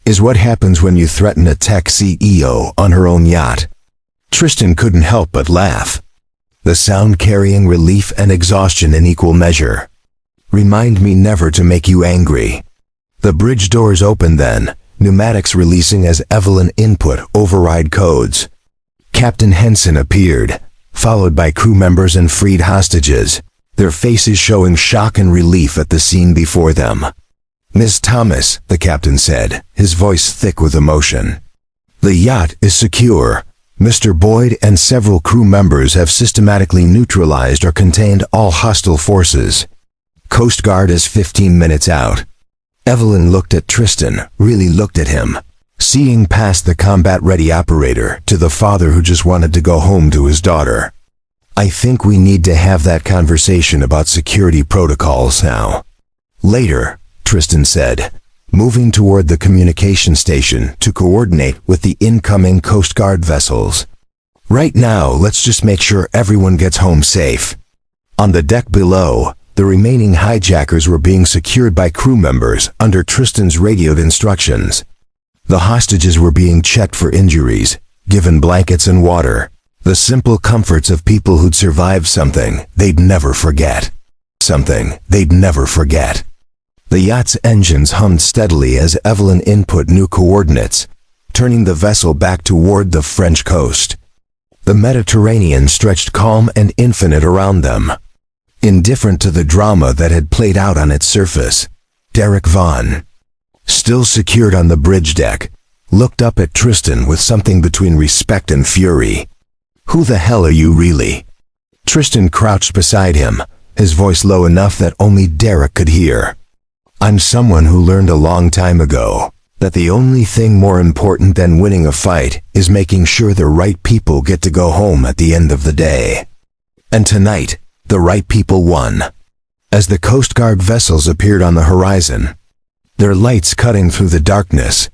"is what happens when you threaten a tech CEO on her own yacht." Tristan couldn't help but laugh, the sound carrying relief and exhaustion in equal measure. "Remind me never to make you angry." The bridge doors opened then, pneumatics releasing as Evelyn input override codes. Captain Henson appeared, followed by crew members and freed hostages, their faces showing shock and relief at the scene before them. "Miss Thomas," the captain said, his voice thick with emotion, "the yacht is secure. Mr. Boyd and several crew members have systematically neutralized or contained all hostile forces. Coast Guard is 15 minutes out." Evelyn looked at Tristan, really looked at him, seeing past the combat-ready operator to the father who just wanted to go home to his daughter. "I think we need to have that conversation about security protocols now." "Later," Tristan said, moving toward the communication station to coordinate with the incoming Coast Guard vessels. "Right now, let's just make sure everyone gets home safe." On the deck below, the remaining hijackers were being secured by crew members under Tristan's radioed instructions. The hostages were being checked for injuries, given blankets and water, the simple comforts of people who'd survived something they'd never forget. Something they'd never forget. The yacht's engines hummed steadily as Evelyn input new coordinates, turning the vessel back toward the French coast. The Mediterranean stretched calm and infinite around them. Indifferent to the drama that had played out on its surface, Derek Vaughan, still secured on the bridge deck, looked up at Tristan with something between respect and fury. "Who the hell are you really?" Tristan crouched beside him, his voice low enough that only Derek could hear. "I'm someone who learned a long time ago that the only thing more important than winning a fight is making sure the right people get to go home at the end of the day. And tonight, the right people won." As the Coast Guard vessels appeared on the horizon, their lights cutting through the darkness,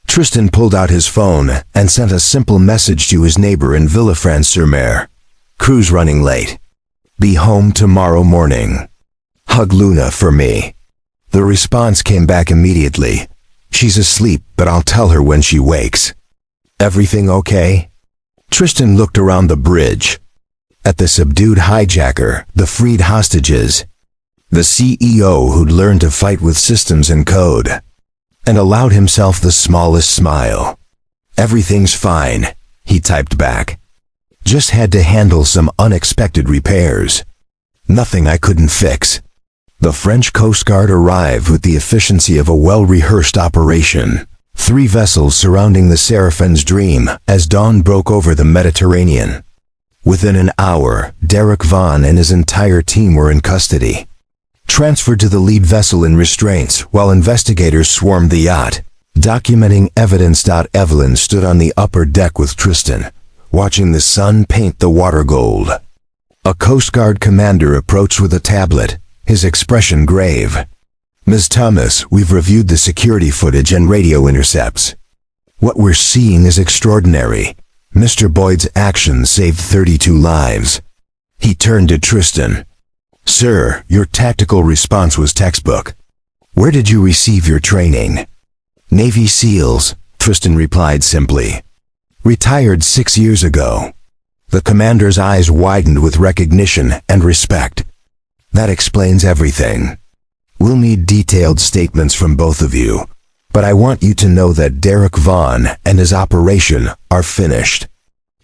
Tristan pulled out his phone and sent a simple message to his neighbor in Villefranche-sur-Mer. "Crew's running late. Be home tomorrow morning. Hug Luna for me." The response came back immediately. "She's asleep, but I'll tell her when she wakes." "Everything okay?" Tristan looked around the bridge, at the subdued hijacker, the freed hostages, the CEO who'd learned to fight with systems and code, and allowed himself the smallest smile. "Everything's fine," he typed back. "Just had to handle some unexpected repairs. Nothing I couldn't fix." The French Coast Guard arrived with the efficiency of a well-rehearsed operation. 3 vessels surrounding the Seraphin's Dream as dawn broke over the Mediterranean. Within an hour, Derek Vaughan and his entire team were in custody, transferred to the lead vessel in restraints while investigators swarmed the yacht, documenting evidence. Evelyn stood on the upper deck with Tristan, watching the sun paint the water gold. A Coast Guard commander approached with a tablet, his expression grave. "Ms. Thomas, we've reviewed the security footage and radio intercepts. What we're seeing is extraordinary. Mr. Boyd's actions saved 32 lives." He turned to Tristan. "Sir, your tactical response was textbook. Where did you receive your training?" "Navy SEALs," Tristan replied simply. "Retired 6 years ago." The commander's eyes widened with recognition and respect. "That explains everything. We'll need detailed statements from both of you, but I want you to know that Derek Vaughan and his operation are finished.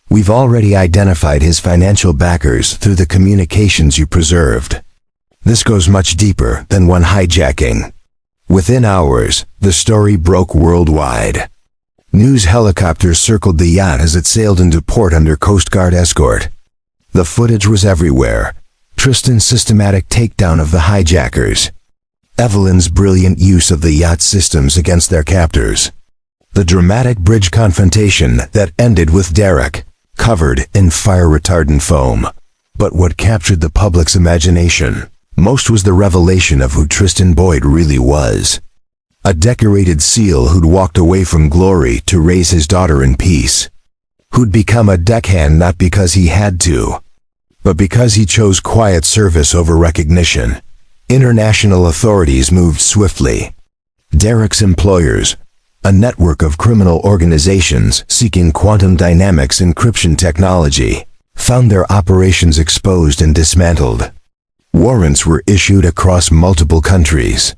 We've already identified his financial backers through the communications you preserved. This goes much deeper than one hijacking." Within hours, the story broke worldwide. News helicopters circled the yacht as it sailed into port under Coast Guard escort. The footage was everywhere. Tristan's systematic takedown of the hijackers, Evelyn's brilliant use of the yacht systems against their captors, the dramatic bridge confrontation that ended with Derek, covered in fire-retardant foam. But what captured the public's imagination most was the revelation of who Tristan Boyd really was. A decorated SEAL who'd walked away from glory to raise his daughter in peace. who'd become a deckhand not because he had to, but because he chose quiet service over recognition. International authorities moved swiftly. Derek's employers, a network of criminal organizations seeking quantum dynamics encryption technology, found their operations exposed and dismantled. Warrants were issued across multiple countries.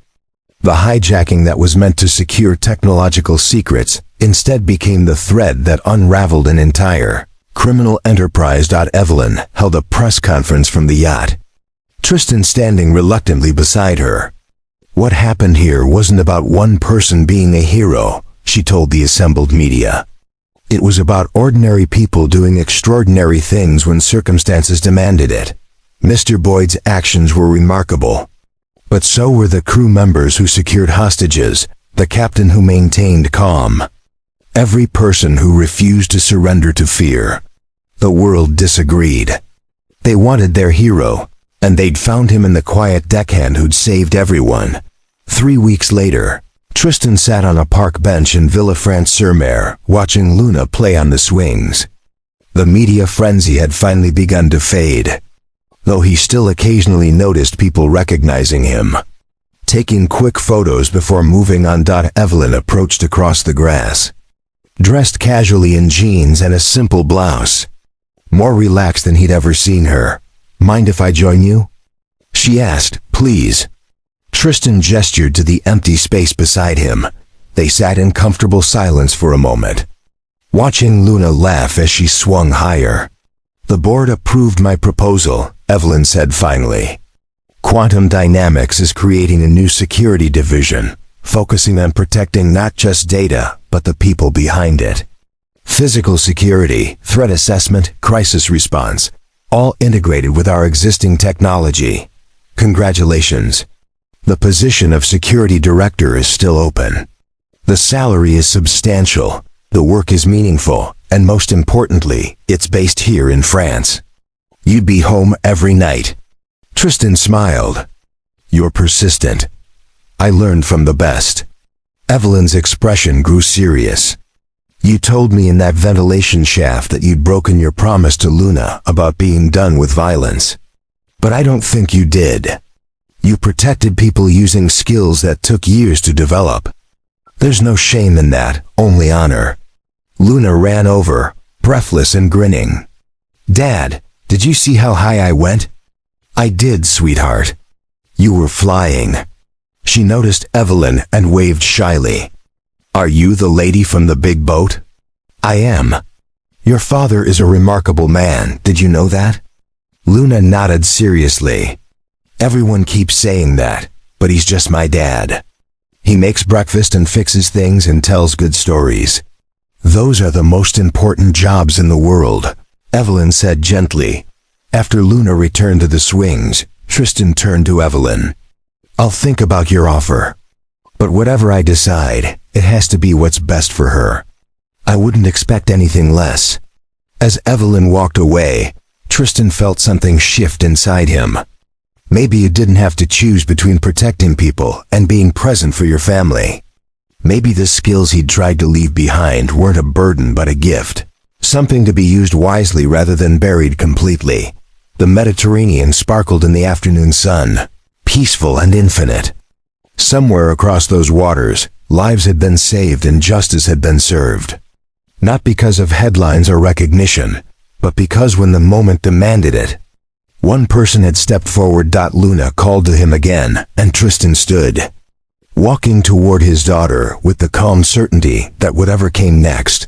The hijacking that was meant to secure technological secrets instead became the thread that unraveled an entire criminal enterprise. Evelyn held a press conference from the yacht, Tristan standing reluctantly beside her. What happened here wasn't about one person being a hero, she told the assembled media. It was about ordinary people doing extraordinary things when circumstances demanded it. Mr. Boyd's actions were remarkable. But so were the crew members who secured hostages, the captain who maintained calm. Every person who refused to surrender to fear. The world disagreed. They wanted their hero, and they'd found him in the quiet deckhand who'd saved everyone. 3 weeks later, Tristan sat on a park bench in Villefranche-sur-Mer, watching Luna play on the swings. The media frenzy had finally begun to fade, though he still occasionally noticed people recognizing him, taking quick photos before moving on. Evelyn approached across the grass, dressed casually in jeans and a simple blouse, more relaxed than he'd ever seen her. "Mind if I join you?" she asked. "Please." Tristan gestured to the empty space beside him. They sat in comfortable silence for a moment, watching Luna laugh as she swung higher. "The board approved my proposal," Evelyn said finally. "Quantum Dynamics is creating a new security division, focusing on protecting not just data, but the people behind it. Physical security, threat assessment, crisis response, all integrated with our existing technology. Congratulations. The position of security director is still open. The salary is substantial, the work is meaningful, and most importantly, it's based here in France. You'd be home every night." Tristan smiled. "You're persistent. I learned from the best." Evelyn's expression grew serious. "You told me in that ventilation shaft that you'd broken your promise to Luna about being done with violence. But I don't think you did. You protected people using skills that took years to develop. There's no shame in that, only honor." Luna ran over, breathless and grinning. "Dad, did you see how high I went?" "I did, sweetheart. You were flying." She noticed Evelyn and waved shyly. "Are you the lady from the big boat?" "I am. Your father is a remarkable man, did you know that?" Luna nodded seriously. "Everyone keeps saying that, but he's just my dad. He makes breakfast and fixes things and tells good stories. Those are the most important jobs in the world," Evelyn said gently. After Luna returned to the swings, Tristan turned to Evelyn. "I'll think about your offer. But whatever I decide, it has to be what's best for her. I wouldn't expect anything less." As Evelyn walked away, Tristan felt something shift inside him. Maybe you didn't have to choose between protecting people and being present for your family. Maybe the skills he'd tried to leave behind weren't a burden but a gift, something to be used wisely rather than buried completely. The Mediterranean sparkled in the afternoon sun, peaceful and infinite. Somewhere across those waters, lives had been saved and justice had been served. Not because of headlines or recognition, but because when the moment demanded it, one person had stepped forward. Luna called to him again, and Tristan stood, walking toward his daughter with the calm certainty that whatever came next,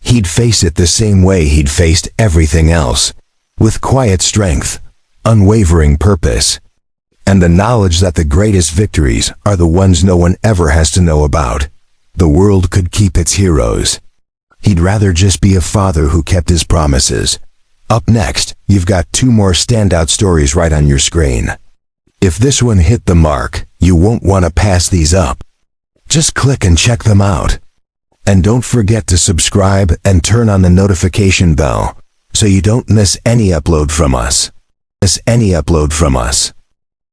he'd face it the same way he'd faced everything else, with quiet strength, unwavering purpose, and the knowledge that the greatest victories are the ones no one ever has to know about. The world could keep its heroes. He'd rather just be a father who kept his promises. Up next, you've got 2 more standout stories right on your screen. If this one hit the mark, you won't want to pass these up. Just click and check them out. And don't forget to subscribe and turn on the notification bell so you don't miss any upload from us.